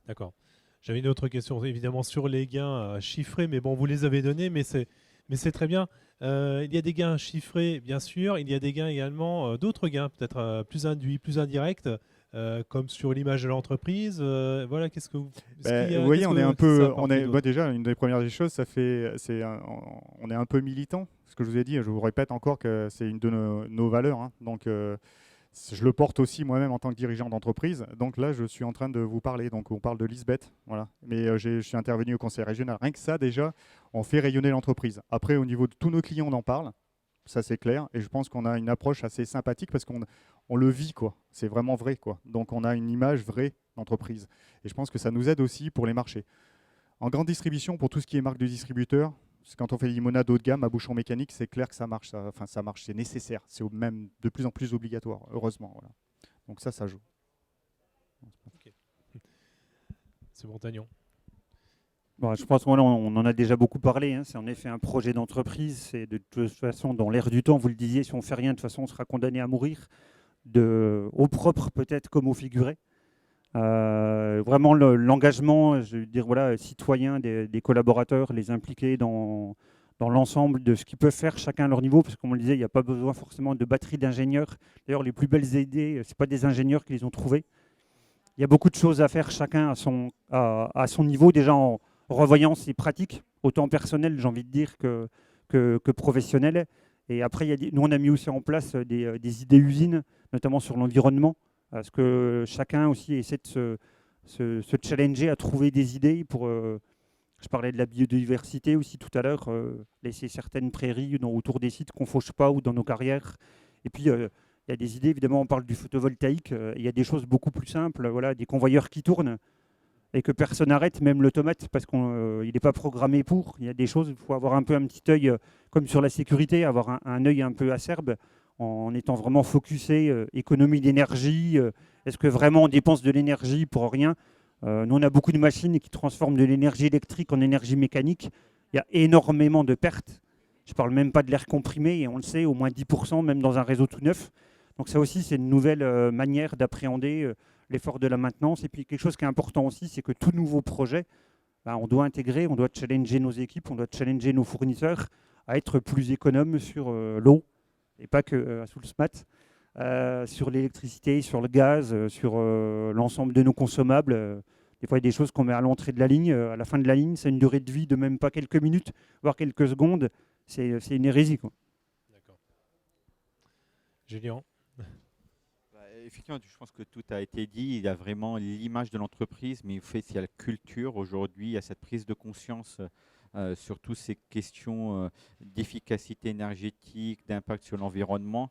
D'accord. J'avais une autre question, évidemment, sur les gains chiffrés, mais bon, vous les avez donnés, mais c'est très bien. Il y a des gains chiffrés, bien sûr. Il y a des gains également, d'autres gains, peut-être plus induits, plus indirects, comme sur l'image de l'entreprise. Voilà, qu'est-ce que vous... Vous voyez, on est un peu... déjà, une des premières des choses, on est un peu militant. Ce que je vous ai dit, je vous répète encore que c'est une de nos valeurs. Hein. Donc, je le porte aussi moi-même en tant que dirigeant d'entreprise. Donc là, je suis en train de vous parler. Donc, on parle de Lisbeth. Voilà. Mais je suis intervenu au conseil régional. Rien que ça, déjà, on fait rayonner l'entreprise. Après, au niveau de tous nos clients, on en parle. Ça, c'est clair. Et je pense qu'on a une approche assez sympathique parce qu'on le vit, quoi. C'est vraiment vrai, quoi. Donc, on a une image vraie d'entreprise. Et je pense que ça nous aide aussi pour les marchés. En grande distribution, pour tout ce qui est marque de distributeur, quand on fait des limonades haut de gamme à bouchon mécanique, c'est clair que ça marche. Ça marche, c'est nécessaire. C'est même de plus en plus obligatoire, heureusement. Voilà. Donc ça joue. Okay. C'est bon, Tagnon. Bon, je pense qu'on en a déjà beaucoup parlé. Hein. C'est en effet un projet d'entreprise. C'est de toute façon, dans l'air du temps, vous le disiez, si on ne fait rien, de toute façon, on sera condamné à mourir, au propre peut-être comme au figuré. Vraiment l'engagement, je veux dire, voilà, citoyen des collaborateurs, les impliquer dans l'ensemble de ce qu'ils peuvent faire chacun à leur niveau, parce que comme on le disait, il n'y a pas besoin forcément de batterie d'ingénieurs. D'ailleurs, les plus belles idées, ce n'est pas des ingénieurs qui les ont trouvées. Il y a beaucoup de choses à faire chacun à son niveau, déjà en revoyant ses pratiques, autant personnelles, j'ai envie de dire, que professionnelles. Et après, nous, on a mis aussi en place des idées usines, notamment sur l'environnement, parce que chacun aussi essaie de se challenger à trouver des idées pour... je parlais de la biodiversité aussi tout à l'heure, laisser certaines prairies autour des sites qu'on ne fauche pas ou dans nos carrières. Et puis, il y a des idées, évidemment, on parle du photovoltaïque, il y a des choses beaucoup plus simples, voilà, des convoyeurs qui tournent et que personne n'arrête, même l'automate, parce qu'il n'est pas programmé pour. Il y a des choses, il faut avoir un peu un petit œil, comme sur la sécurité, avoir un œil un peu acerbe, en étant vraiment focusé, économie d'énergie, est-ce que vraiment on dépense de l'énergie pour rien? Nous, on a beaucoup de machines qui transforment de l'énergie électrique en énergie mécanique. Il y a énormément de pertes. Je ne parle même pas de l'air comprimé, et on le sait, au moins 10%, même dans un réseau tout neuf. Donc ça aussi, c'est une nouvelle manière d'appréhender l'effort de la maintenance. Et puis quelque chose qui est important aussi, c'est que tout nouveau projet, on doit intégrer, on doit challenger nos équipes, on doit challenger nos fournisseurs à être plus économes sur l'eau, et pas que à Soulsmat, sur l'électricité, sur le gaz, sur l'ensemble de nos consommables. Des fois, il y a des choses qu'on met à l'entrée de la ligne. À la fin de la ligne, c'est une durée de vie de même pas quelques minutes, voire quelques secondes. C'est une hérésie, quoi. D'accord. Julien. Effectivement, je pense que tout a été dit. Il y a vraiment l'image de l'entreprise, mais il y a la culture aujourd'hui, il y a cette prise de conscience sur toutes ces questions d'efficacité énergétique, d'impact sur l'environnement,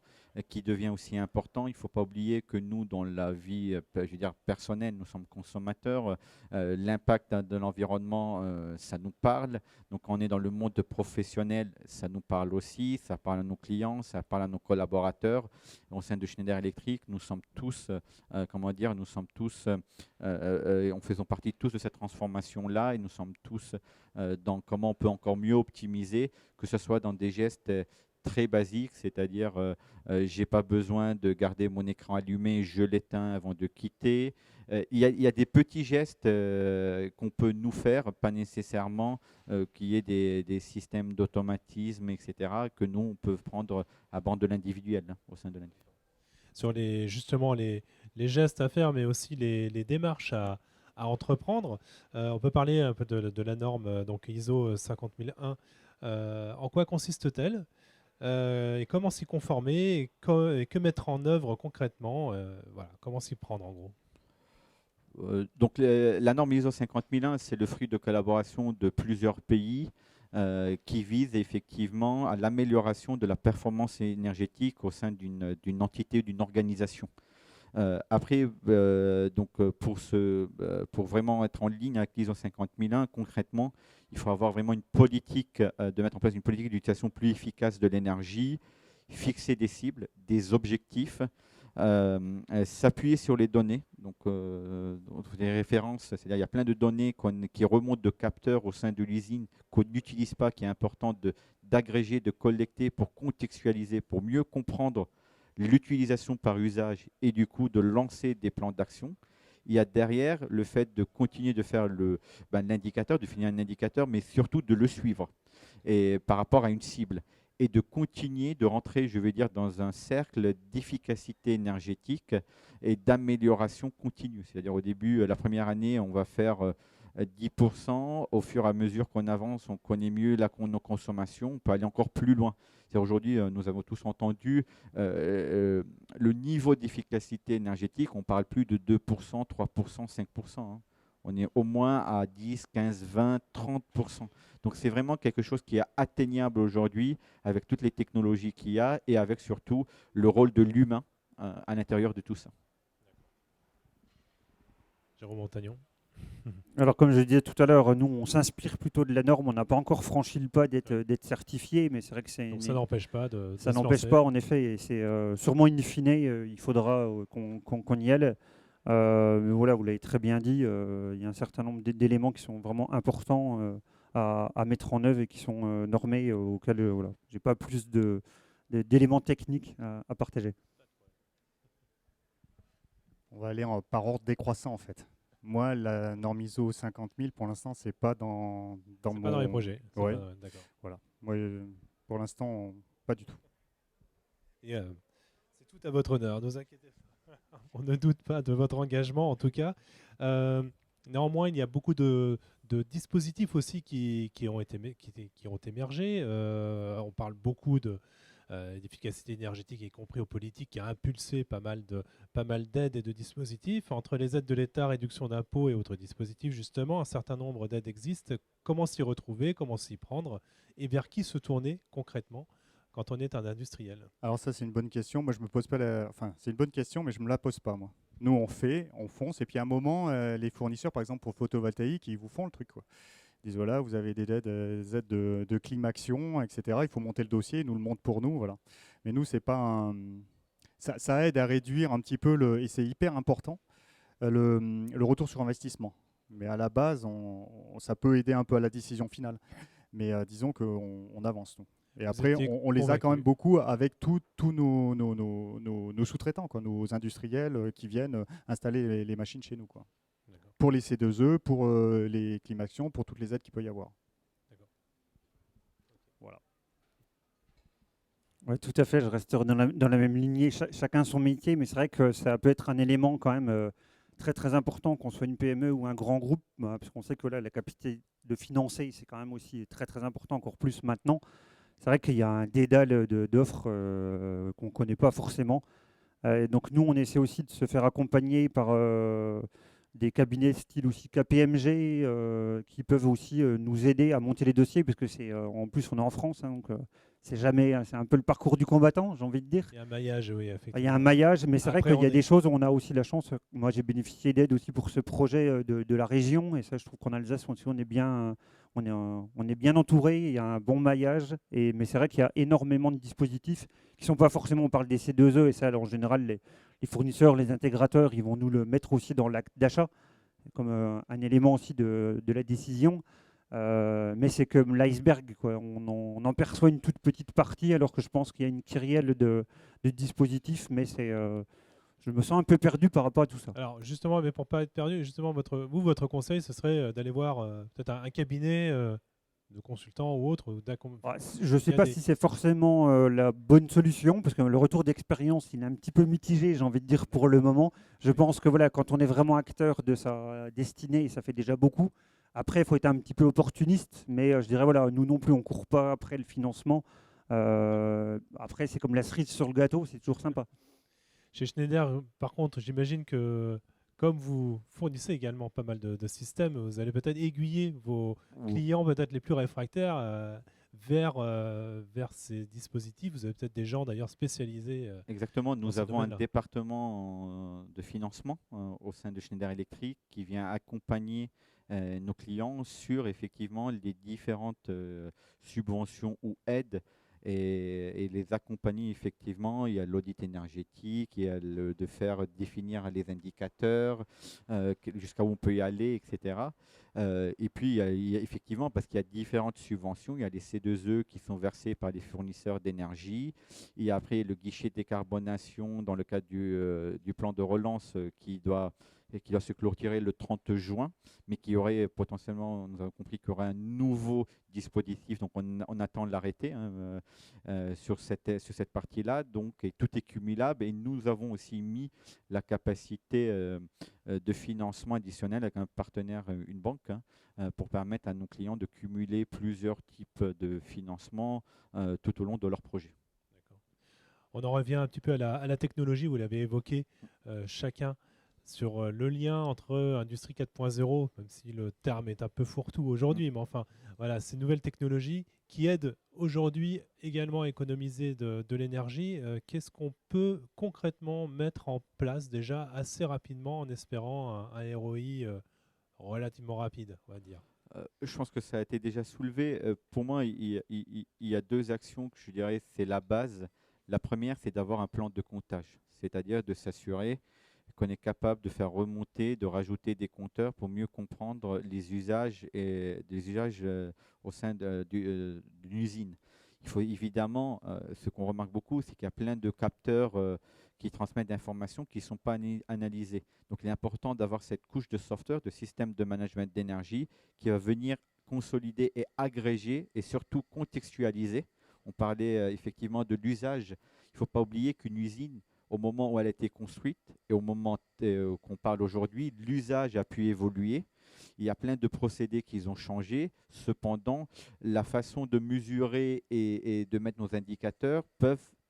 qui devient aussi important. Il ne faut pas oublier que nous, dans la vie je veux dire, personnelle, nous sommes consommateurs. L'impact de l'environnement, ça nous parle. Donc, on est dans le monde professionnel, ça nous parle aussi. Ça parle à nos clients, ça parle à nos collaborateurs. Au sein de Schneider Electric, nous sommes tous, nous sommes tous, on faisons partie tous de cette transformation-là, et nous sommes tous dans comment on peut encore mieux optimiser, que ce soit dans des gestes très basiques, c'est-à-dire j'ai pas besoin de garder mon écran allumé, je l'éteins avant de quitter. Il y a des petits gestes qu'on peut nous faire, pas nécessairement qu'il y ait des systèmes d'automatisme, etc., que nous, on peut prendre à bande de l'individuel, au sein de l'individuel. Sur justement les gestes à faire, mais aussi les démarches à entreprendre. On peut parler un peu de la norme donc ISO 50001. En quoi consiste-t-elle et comment s'y conformer et que mettre en œuvre concrètement voilà, comment s'y prendre en gros. Donc la norme ISO 50001, c'est le fruit de collaboration de plusieurs pays qui vise effectivement à l'amélioration de la performance énergétique au sein d'une entité, d'une organisation. Après, pour vraiment être en ligne avec l'ISO 50001, concrètement, il faut avoir vraiment une politique, de mettre en place une politique d'utilisation plus efficace de l'énergie, fixer des cibles, des objectifs, s'appuyer sur les données, donc des références, c'est-à-dire il y a plein de données qui remontent de capteurs au sein de l'usine qu'on n'utilise pas, qui est important d'agréger, de collecter pour contextualiser, pour mieux comprendre l'utilisation par usage et du coup de lancer des plans d'action. Il y a derrière le fait de continuer de faire l'indicateur, de finir un indicateur, mais surtout de le suivre et par rapport à une cible et de continuer de rentrer, je veux dire, dans un cercle d'efficacité énergétique et d'amélioration continue. C'est-à-dire au début, la première année, on va faire 10%. Au fur et à mesure qu'on avance, on connaît mieux nos consommations. On peut aller encore plus loin. Aujourd'hui, nous avons tous entendu le niveau d'efficacité énergétique. On ne parle plus de 2%, 3%, 5%. Hein. On est au moins à 10, 15, 20, 30%. Donc c'est vraiment quelque chose qui est atteignable aujourd'hui avec toutes les technologies qu'il y a et avec surtout le rôle de l'humain à l'intérieur de tout ça. Jérôme Montagnon. Alors, comme je disais tout à l'heure, nous, on s'inspire plutôt de la norme. On n'a pas encore franchi le pas d'être certifié, mais c'est vrai que Donc ça n'empêche pas de ça se n'empêche lancer. pas, en effet. Et c'est sûrement in fine, il faudra qu'on y aille. Mais voilà, vous l'avez très bien dit. Il y a un certain nombre d'éléments qui sont vraiment importants à mettre en œuvre et qui sont normés, auxquels voilà, j'ai pas plus d'éléments techniques à partager. On va aller par ordre décroissant en fait. Moi, la norme ISO 50 000, pour l'instant, c'est pas dans C'est mon... pas dans les projets. C'est Ouais. pas- D'accord. Voilà. Moi, pour l'instant, pas du tout. Et, c'est tout à votre honneur, ne vous inquiétez pas. On ne doute pas de votre engagement en tout cas. Néanmoins, il y a beaucoup de dispositifs aussi qui ont émergé. On parle beaucoup d'efficacité énergétique, y compris aux politiques, qui a impulsé pas mal d'aides et de dispositifs. Entre les aides de l'État, réduction d'impôts et autres dispositifs, justement, un certain nombre d'aides existent. Comment s'y retrouver, comment s'y prendre et vers qui se tourner concrètement quand on est un industriel? Alors ça, c'est une bonne question. Moi, je me pose pas Enfin, c'est une bonne question, mais je me la pose pas, moi. Nous, on fonce, et puis à un moment, les fournisseurs, par exemple, pour photovoltaïque, ils vous font le truc, quoi. Ils disent, voilà, vous avez des aides de climaction, etc. Il faut monter le dossier, ils nous le montent pour nous, voilà. Mais nous, c'est pas ça aide à réduire un petit peu, et c'est hyper important, le retour sur investissement. Mais à la base, ça peut aider un peu à la décision finale. Mais disons qu'on avance, nous. Et après, étiez on les a quand même convaincu. beaucoup avec tous nos sous-traitants, quoi, nos industriels qui viennent installer les machines chez nous, quoi. D'accord. Pour les C2E, pour les climations, pour toutes les aides qu'il peut y avoir. D'accord. Voilà. Oui, tout à fait. Je reste dans la même lignée. Chacun son métier, mais c'est vrai que ça peut être un élément quand même très très important, qu'on soit une PME ou un grand groupe, parce qu'on sait que là, la capacité de financer, c'est quand même aussi très très important, encore plus maintenant. C'est vrai qu'il y a un dédale d'offres qu'on ne connaît pas forcément. Donc nous, on essaie aussi de se faire accompagner par des cabinets style aussi KPMG qui peuvent aussi nous aider à monter les dossiers, parce que en plus on est en France, hein, donc c'est un peu le parcours du combattant, j'ai envie de dire. Il y a un maillage, oui, effectivement. Il y a un maillage, mais c'est vrai Après, qu'il y a on des est- choses où on a aussi la chance. Moi, j'ai bénéficié d'aide aussi pour ce projet de la région, et ça, je trouve qu'en Alsace, on est bien, on est bien entouré. Il y a un bon maillage, mais c'est vrai qu'il y a énormément de dispositifs qui sont pas forcément. On parle des C2E, et ça, en général, les fournisseurs, les intégrateurs, ils vont nous le mettre aussi dans l'acte d'achat comme un élément aussi de la décision. Mais c'est comme l'iceberg, quoi. On en perçoit une toute petite partie, alors que je pense qu'il y a une kyrielle de dispositifs, mais je me sens un peu perdu par rapport à tout ça. Alors justement, mais pour pas être perdu, justement, votre conseil, ce serait d'aller voir peut-être un cabinet de consultants ou autre. Je ne sais Il y a pas des- si c'est forcément la bonne solution, parce que le retour d'expérience, il est un petit peu mitigé, j'ai envie de dire, pour le moment. Je pense que voilà, quand on est vraiment acteur de sa destinée, ça fait déjà beaucoup. Après, il faut être un petit peu opportuniste, mais je dirais, voilà, nous non plus, on ne court pas après le financement. Après, c'est comme la cerise sur le gâteau, c'est toujours sympa. Chez Schneider, par contre, j'imagine que comme vous fournissez également pas mal de systèmes, vous allez peut-être aiguiller vos clients peut-être les plus réfractaires vers ces dispositifs. Vous avez peut-être des gens d'ailleurs spécialisés. Exactement, dans nous ce avons un domaine-là. département de financement au sein de Schneider Electric qui vient accompagner nos clients sur effectivement les différentes subventions ou aides et les accompagner effectivement. Il y a l'audit énergétique, il y a de faire définir les indicateurs, jusqu'à où on peut y aller, etc. Et puis il y a effectivement, parce qu'il y a différentes subventions, il y a les C2E qui sont versés par les fournisseurs d'énergie. Il y a après le guichet décarbonation dans le cadre du plan de relance qui doit se clôturer le 30 juin, mais qui aurait potentiellement, nous avons compris qu'il y aurait un nouveau dispositif, donc on attend l'arrêté sur cette partie-là, donc et tout est cumulable, et nous avons aussi mis la capacité de financement additionnel avec un partenaire, une banque, pour permettre à nos clients de cumuler plusieurs types de financement tout au long de leur projet. D'accord. On en revient un petit peu à la technologie, vous l'avez évoqué chacun, sur le lien entre Industrie 4.0, même si le terme est un peu fourre-tout aujourd'hui, mais enfin, voilà, ces nouvelles technologies qui aident aujourd'hui également à économiser de l'énergie. Qu'est-ce qu'on peut concrètement mettre en place déjà assez rapidement en espérant un ROI relativement rapide, on va dire? Je pense que ça a été déjà soulevé. Pour moi, il y a deux actions que je dirais, c'est la base. La première, c'est d'avoir un plan de comptage, c'est-à-dire de s'assurer qu'on est capable de faire remonter, de rajouter des compteurs pour mieux comprendre les usages au sein d'une usine. Il faut évidemment, ce qu'on remarque beaucoup, c'est qu'il y a plein de capteurs qui transmettent d'informations qui ne sont pas analysées. Donc il est important d'avoir cette couche de software, de système de management d'énergie qui va venir consolider et agréger et surtout contextualiser. On parlait effectivement de l'usage. Il ne faut pas oublier qu'une usine, au moment où elle a été construite et au moment qu'on parle aujourd'hui, l'usage a pu évoluer. Il y a plein de procédés qui ont changé. Cependant, la façon de mesurer et de mettre nos indicateurs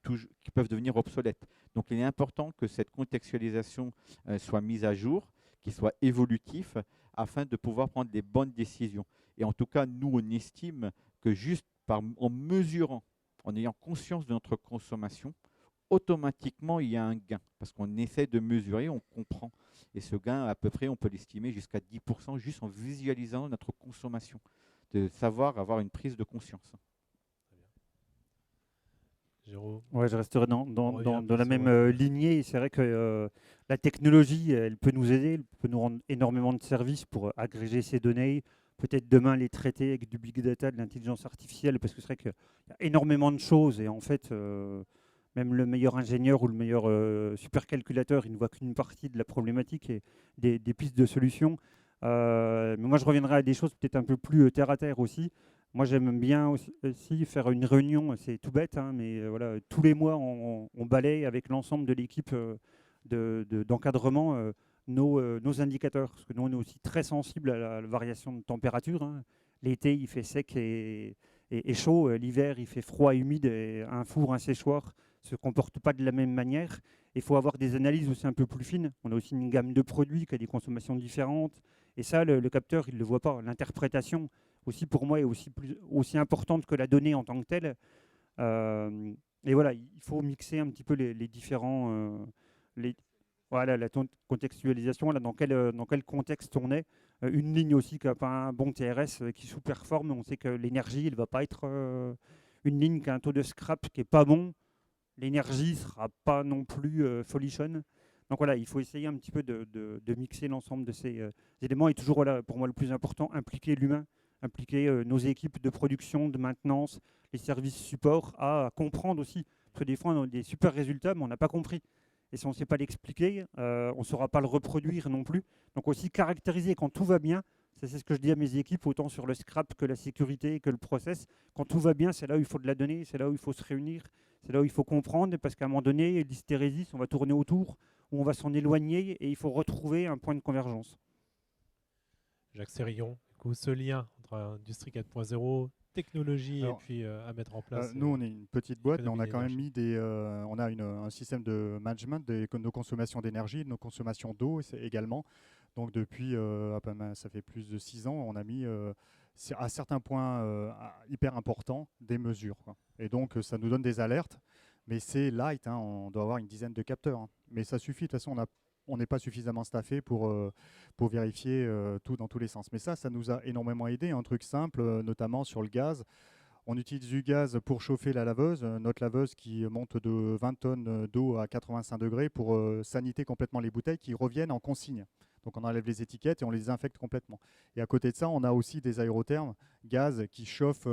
qui peuvent devenir obsolètes. Donc, il est important que cette contextualisation soit mise à jour, qu'il soit évolutif, afin de pouvoir prendre des bonnes décisions. Et en tout cas, nous, on estime que juste en mesurant, en ayant conscience de notre consommation, automatiquement, il y a un gain. Parce qu'on essaie de mesurer, on comprend. Et ce gain, à peu près, on peut l'estimer jusqu'à 10% juste en visualisant notre consommation. De savoir avoir une prise de conscience. Jérôme, Ouais, je resterai on revient un dans peu la sur même votre- lignée. C'est vrai que la technologie, elle peut nous aider, elle peut nous rendre énormément de services pour agréger ces données, peut-être demain les traiter avec du big data, de l'intelligence artificielle, parce que c'est vrai qu'il y a énormément de choses et en fait, même le meilleur ingénieur ou le meilleur supercalculateur, il ne voit qu'une partie de la problématique et des pistes de solutions. Mais moi, je reviendrai à des choses peut-être un peu plus terre à terre aussi. Moi, j'aime bien aussi faire une réunion, c'est tout bête, hein, mais voilà, tous les mois, on balaye avec l'ensemble de l'équipe d'encadrement nos indicateurs. Parce que nous, on est aussi très sensible à la variation de température, hein. L'été, il fait sec et chaud. L'hiver, il fait froid et humide. Et un four, un séchoir ne se comportent pas de la même manière. Il faut avoir des analyses aussi un peu plus fines. On a aussi une gamme de produits qui a des consommations différentes. Et ça, le capteur, il ne le voit pas. L'interprétation, aussi pour moi, est aussi importante que la donnée en tant que telle. Et voilà, il faut mixer un petit peu les différents... voilà, la contextualisation, là, dans quel contexte on est. Une ligne aussi qui n'a pas un bon TRS qui sous-performe. On sait que l'énergie, elle ne va pas être une ligne qui a un taux de scrap qui n'est pas bon. L'énergie ne sera pas non plus folichonne. Donc voilà, il faut essayer un petit peu de mixer l'ensemble de ces éléments. Et toujours, voilà, pour moi, le plus important, impliquer l'humain, impliquer nos équipes de production, de maintenance, les services support, à comprendre aussi. Parce que des fois, on a des super résultats, mais on n'a pas compris. Et si on ne sait pas l'expliquer, on ne saura pas le reproduire non plus. Donc aussi caractériser quand tout va bien. C'est ce que je dis à mes équipes, autant sur le scrap que la sécurité, que le process. Quand tout va bien, c'est là où il faut de la donnée, c'est là où il faut se réunir, c'est là où il faut comprendre, parce qu'à un moment donné, l'hystérésis, on va tourner autour, ou on va s'en éloigner, et il faut retrouver un point de convergence. Jacques Sérillon, du coup, ce lien entre Industrie 4.0, technologie Alors, et puis à mettre en place. Nous, on est une petite boîte, mais on a économie quand même d'énergie. mis on a un système de management de nos consommations d'énergie, de nos consommations d'eau également. Donc depuis, ça fait plus de 6 ans, on a mis à certains points hyper importants, des mesures, quoi. Et donc, ça nous donne des alertes, mais c'est light, hein, on doit avoir une dizaine de capteurs, hein. Mais ça suffit, de toute façon, on n'est pas suffisamment staffé pour vérifier tout dans tous les sens. Mais ça nous a énormément aidé. Un truc simple, notamment sur le gaz. On utilise du gaz pour chauffer la laveuse, notre laveuse qui monte de 20 tonnes d'eau à 85 degrés pour saniter complètement les bouteilles qui reviennent en consigne. Donc on enlève les étiquettes et on les désinfecte complètement. Et à côté de ça, on a aussi des aérothermes gaz qui chauffent,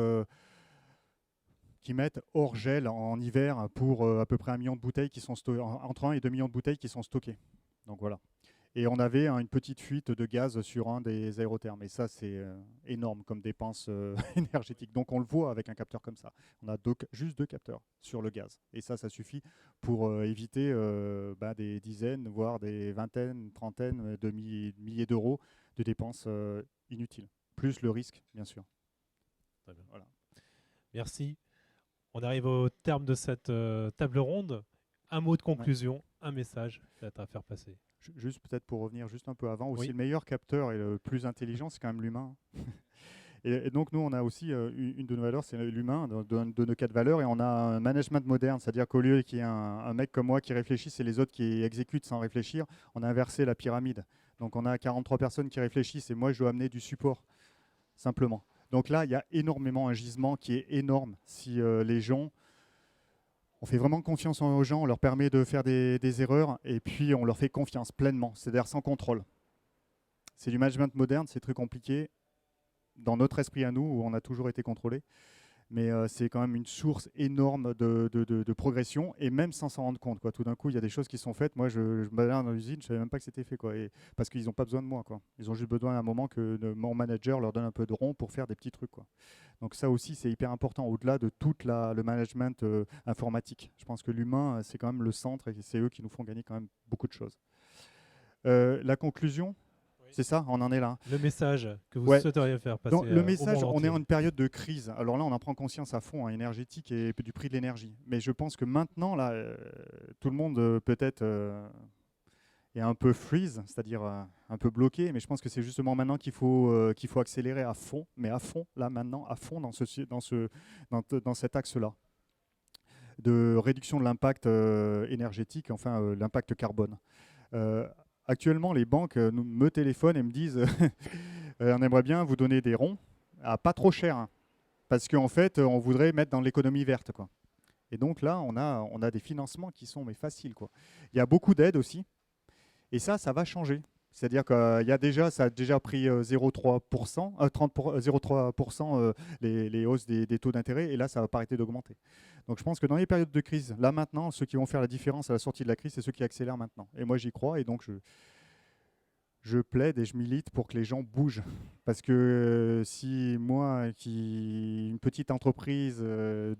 qui mettent hors gel en hiver pour à peu près 1 million de bouteilles qui sont entre 1 et 2 millions de bouteilles qui sont stockées. Donc voilà. Et on avait une petite fuite de gaz sur un des aérothermes. Et ça, c'est énorme comme dépense énergétique. Donc on le voit avec un capteur comme ça. On a juste 2 capteurs sur le gaz. Et ça suffit pour éviter des dizaines, voire des vingtaines, trentaines de milliers d'euros de dépenses inutiles. Plus le risque, bien sûr. Très bien. Voilà. Merci. On arrive au terme de cette table ronde. Un mot de conclusion, un message peut-être à faire passer. Juste peut-être pour revenir juste un peu avant, aussi Oui. le meilleur capteur et le plus intelligent, c'est quand même l'humain. Et donc nous, on a aussi une de nos valeurs, c'est l'humain, de nos 4 valeurs, et on a un management moderne, c'est-à-dire qu'au lieu qu'il y ait un mec comme moi qui réfléchisse et les autres qui exécutent sans réfléchir, on a inversé la pyramide. Donc on a 43 personnes qui réfléchissent et moi, je dois amener du support, simplement. Donc là, il y a énormément un gisement qui est énorme. Si les gens... On fait vraiment confiance aux gens, on leur permet de faire des erreurs et puis on leur fait confiance pleinement, c'est-à-dire sans contrôle. C'est du management moderne, c'est très compliqué dans notre esprit à nous où on a toujours été contrôlé, mais c'est quand même une source énorme de progression et même sans s'en rendre compte, quoi. Tout d'un coup, il y a des choses qui sont faites. Moi, je me balade dans l'usine, je ne savais même pas que c'était fait, quoi, parce qu'ils n'ont pas besoin de moi, quoi. Ils ont juste besoin à un moment que mon manager leur donne un peu de rond pour faire des petits trucs, quoi. Donc ça aussi, c'est hyper important, au-delà de tout le management informatique. Je pense que l'humain, c'est quand même le centre et c'est eux qui nous font gagner quand même beaucoup de choses. La conclusion, c'est ça, on en est là. Le message que vous souhaiteriez faire passer. Donc, le message, au monde on est entier. en une période de crise. Alors là, on en prend conscience à fond, hein, énergétique et du prix de l'énergie. Mais je pense que maintenant, là, tout le monde peut-être est un peu freeze, c'est-à-dire un peu bloqué. Mais je pense que c'est justement maintenant qu'il faut accélérer à fond, mais à fond, là maintenant, à fond dans cet axe-là de réduction de l'impact énergétique, enfin l'impact carbone. Actuellement, les banques me téléphonent et me disent on aimerait bien vous donner des ronds à pas trop cher, hein, parce qu'en fait, on voudrait mettre dans l'économie verte, quoi. Et donc là, on a des financements qui sont faciles, quoi. Il y a beaucoup d'aides aussi, et ça va changer. C'est-à-dire que ça a déjà pris 0,3%, 0,3% les hausses des taux d'intérêt, et là, ça va pas arrêter d'augmenter. Donc je pense que dans les périodes de crise, là maintenant, ceux qui vont faire la différence à la sortie de la crise, c'est ceux qui accélèrent maintenant. Et moi, j'y crois, et donc je plaide et je milite pour que les gens bougent. Parce que si moi, une petite entreprise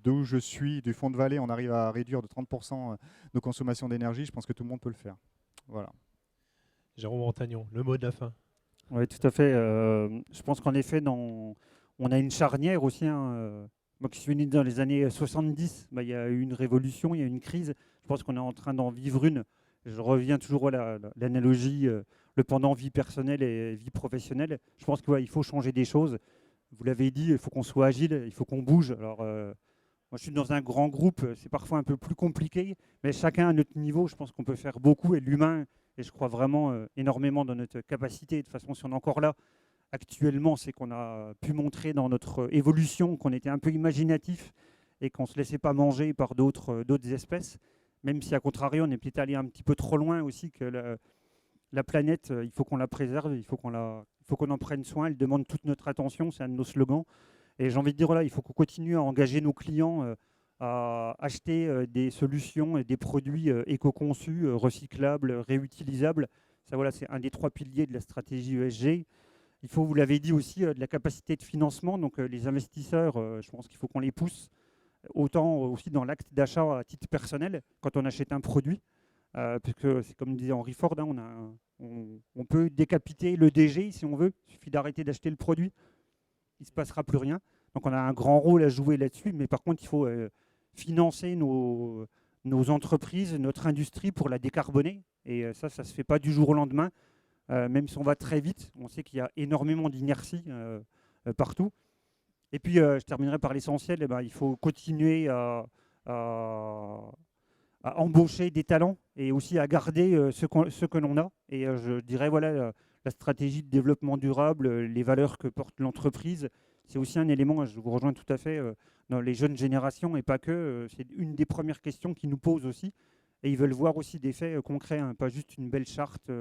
d'où je suis, du fond de vallée, on arrive à réduire de 30% nos consommations d'énergie, je pense que tout le monde peut le faire. Voilà. Jérôme Montagnon, le mot de la fin. Oui, tout à fait. Je pense qu'en effet, on a une charnière aussi, hein. Moi qui suis né dans les années 70, il y a eu une révolution, il y a eu une crise. Je pense qu'on est en train d'en vivre une. Je reviens toujours à l'analogie, le pendant vie personnelle et vie professionnelle. Je pense qu'il faut changer des choses. Vous l'avez dit, il faut qu'on soit agile, il faut qu'on bouge. Alors, moi, je suis dans un grand groupe, c'est parfois un peu plus compliqué, mais chacun à notre niveau, je pense qu'on peut faire beaucoup. Et l'humain, et je crois vraiment énormément dans notre capacité. De toute façon, si on est encore là, actuellement, c'est qu'on a pu montrer dans notre évolution qu'on était un peu imaginatif et qu'on ne se laissait pas manger par d'autres espèces, même si, à contrario, on est peut-être allé un petit peu trop loin aussi, que la planète, il faut qu'on la préserve, il faut qu'on en prenne soin, elle demande toute notre attention, c'est un de nos slogans. Et j'ai envie de dire, voilà, il faut qu'on continue à engager nos clients à acheter des solutions et des produits éco-conçus, recyclables, réutilisables. Ça, voilà, c'est un des 3 piliers de la stratégie ESG. Il faut, vous l'avez dit aussi, de la capacité de financement. Donc les investisseurs, je pense qu'il faut qu'on les pousse, autant aussi dans l'acte d'achat à titre personnel, quand on achète un produit. Puisque c'est comme disait Henry Ford, hein, on peut décapiter le DG si on veut. Il suffit d'arrêter d'acheter le produit. Il ne se passera plus rien. Donc on a un grand rôle à jouer là-dessus. Mais par contre, il faut financer nos entreprises, notre industrie pour la décarboner. Et ça ne se fait pas du jour au lendemain. Même si on va très vite, on sait qu'il y a énormément d'inertie. partout. Et puis, je terminerai par l'essentiel. Il faut continuer à embaucher des talents et aussi à garder ce que l'on a. Et je dirais, voilà, la stratégie de développement durable, les valeurs que porte l'entreprise, c'est aussi un élément, je vous rejoins tout à fait, dans les jeunes générations et pas que. C'est une des premières questions qu'ils nous posent aussi. Et ils veulent voir aussi des faits concrets, hein, pas juste une belle charte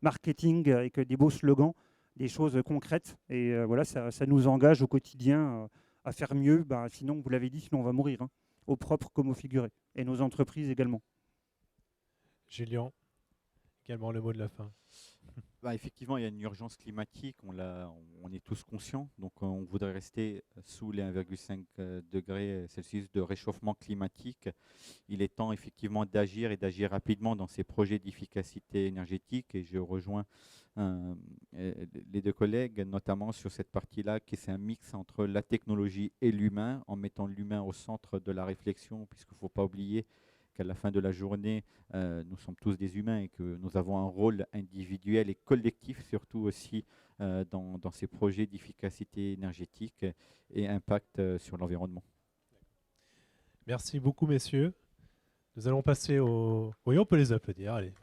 marketing avec des beaux slogans, des choses concrètes. Et voilà, ça nous engage au quotidien à faire mieux. Sinon, vous l'avez dit, sinon on va mourir, hein, au propre comme au figuré. Et nos entreprises également. Julien, également le mot de la fin. Effectivement, il y a une urgence climatique, on est tous conscients, donc on voudrait rester sous les 1,5 degrés Celsius de réchauffement climatique. Il est temps effectivement d'agir et d'agir rapidement dans ces projets d'efficacité énergétique, et je rejoins les deux collègues, notamment sur cette partie-là, qui c'est un mix entre la technologie et l'humain, en mettant l'humain au centre de la réflexion, puisqu'il ne faut pas oublier qu'à la fin de la journée, nous sommes tous des humains et que nous avons un rôle individuel et collectif, surtout aussi dans ces projets d'efficacité énergétique et impact sur l'environnement. Merci beaucoup, messieurs. Nous allons passer au... Oui, on peut les applaudir, allez.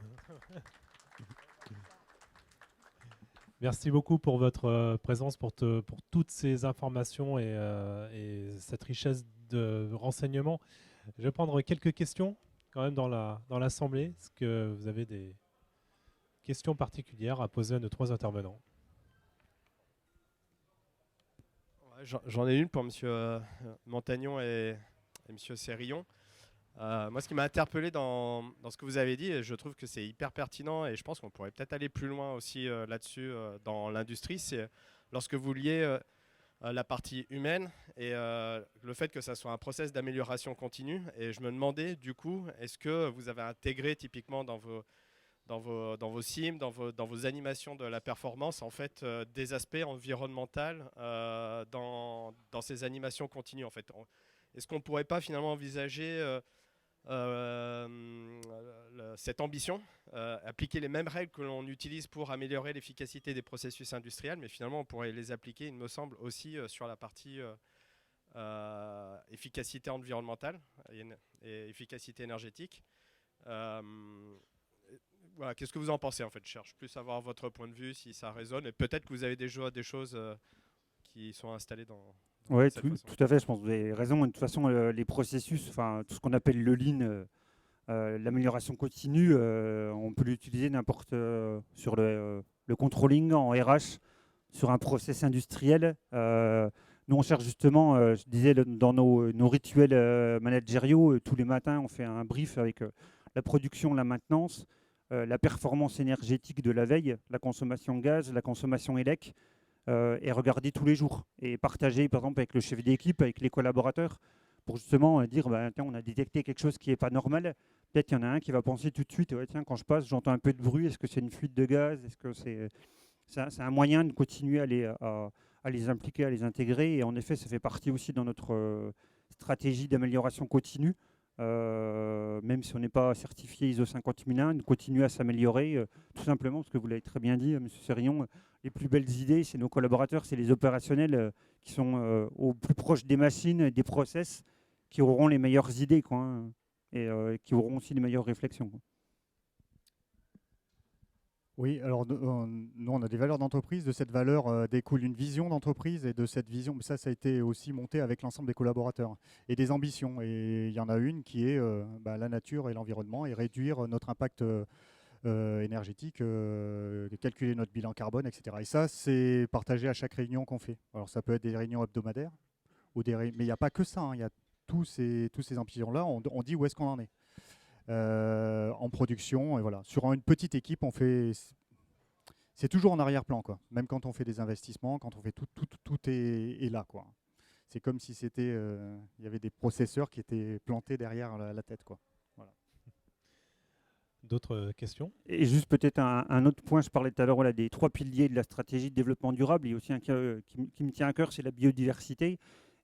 Merci beaucoup pour votre présence, pour toutes ces informations et cette richesse de renseignements. Je vais prendre quelques questions quand même dans l'Assemblée. Est-ce que vous avez des questions particulières à poser à nos trois intervenants? J'en ai une pour M. Montagnon et M. Sérillon. Moi, ce qui m'a interpellé dans ce que vous avez dit, et je trouve que c'est hyper pertinent, et je pense qu'on pourrait peut-être aller plus loin aussi là-dessus dans l'industrie, c'est lorsque vous liez la partie humaine et le fait que ça soit un process d'amélioration continue. Et je me demandais, du coup, est-ce que vous avez intégré typiquement dans vos sims, dans vos animations de la performance, en fait, des aspects environnementaux dans ces animations continues, en fait. Est-ce qu'on ne pourrait pas finalement envisager cette ambition, appliquer les mêmes règles que l'on utilise pour améliorer l'efficacité des processus industriels, mais finalement on pourrait les appliquer, il me semble, aussi sur la partie efficacité environnementale et efficacité énergétique. Voilà, qu'est-ce que vous en pensez en fait? Je cherche plus à avoir votre point de vue, si ça résonne, et peut-être que vous avez déjà des choses qui sont installées dans Oui, cette façon. tout à fait, je pense que vous avez raison. De toute façon, les processus, tout ce qu'on appelle le lean, l'amélioration continue, on peut l'utiliser n'importe sur le controlling en RH, sur un process industriel. Nous, on cherche justement, je disais, dans nos rituels managériaux, tous les matins, on fait un brief avec la production, la maintenance, la performance énergétique de la veille, la consommation gaz, la consommation élec, et regarder tous les jours et partager, par exemple, avec le chef d'équipe, avec les collaborateurs, pour justement dire, tiens, on a détecté quelque chose qui n'est pas normal. Peut-être qu'il y en a un qui va penser tout de suite, ouais, tiens, quand je passe, j'entends un peu de bruit, est-ce que c'est une fuite de gaz? Est-ce que c'est un moyen de continuer à les impliquer, à les intégrer. Et en effet, ça fait partie aussi dans notre stratégie d'amélioration continue. Même si on n'est pas certifié ISO 50001, de continuer à s'améliorer, tout simplement, parce que vous l'avez très bien dit, M. Sérillon, les plus belles idées, c'est nos collaborateurs, c'est les opérationnels qui sont au plus proche des machines, des process, qui auront les meilleures idées, quoi, hein, et qui auront aussi les meilleures réflexions, quoi. Oui, alors nous, on a des valeurs d'entreprise. De cette valeur découle une vision d'entreprise, et de cette vision, ça a été aussi monté avec l'ensemble des collaborateurs, et des ambitions. Et il y en a une qui est la nature et l'environnement, et réduire notre impact énergétique, calculer notre bilan carbone, etc. Et ça, c'est partagé à chaque réunion qu'on fait. Alors ça peut être des réunions hebdomadaires, mais il n'y a pas que ça, hein. Il y a tous ces ambitions-là. On dit où est-ce qu'on en est. En production, et voilà. Sur une petite équipe, c'est toujours en arrière-plan, quoi. Même quand on fait des investissements, quand on fait tout est là, quoi. C'est comme si il y avait des processeurs qui étaient plantés derrière la tête, quoi. Voilà. D'autres questions? Et juste peut-être un autre point, je parlais tout à l'heure, voilà, des 3 piliers de la stratégie de développement durable. Il y a aussi un qui me tient à cœur, c'est la biodiversité.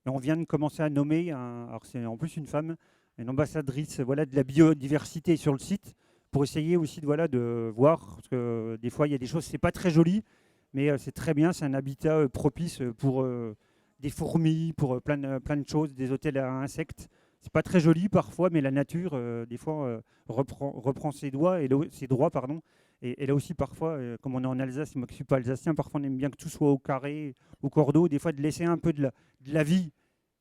Et on vient de commencer à nommer, alors c'est en plus une femme, une ambassadrice, voilà, de la biodiversité sur le site, pour essayer aussi de voir, parce que des fois il y a des choses, c'est pas très joli, Mais c'est très bien, c'est un habitat propice pour des fourmis, pour plein de choses, des hôtels à insectes. C'est pas très joli parfois, mais la nature, des fois, reprend ses droits, pardon. Et là aussi, parfois, comme on est en Alsace, moi qui ne suis pas alsacien, parfois on aime bien que tout soit au carré, au cordeau, des fois de laisser un peu de la vie.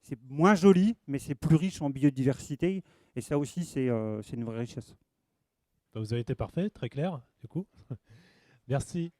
C'est moins joli, mais c'est plus riche en biodiversité. Et ça aussi, c'est une vraie richesse. Vous avez été parfait, très clair, du coup. Merci.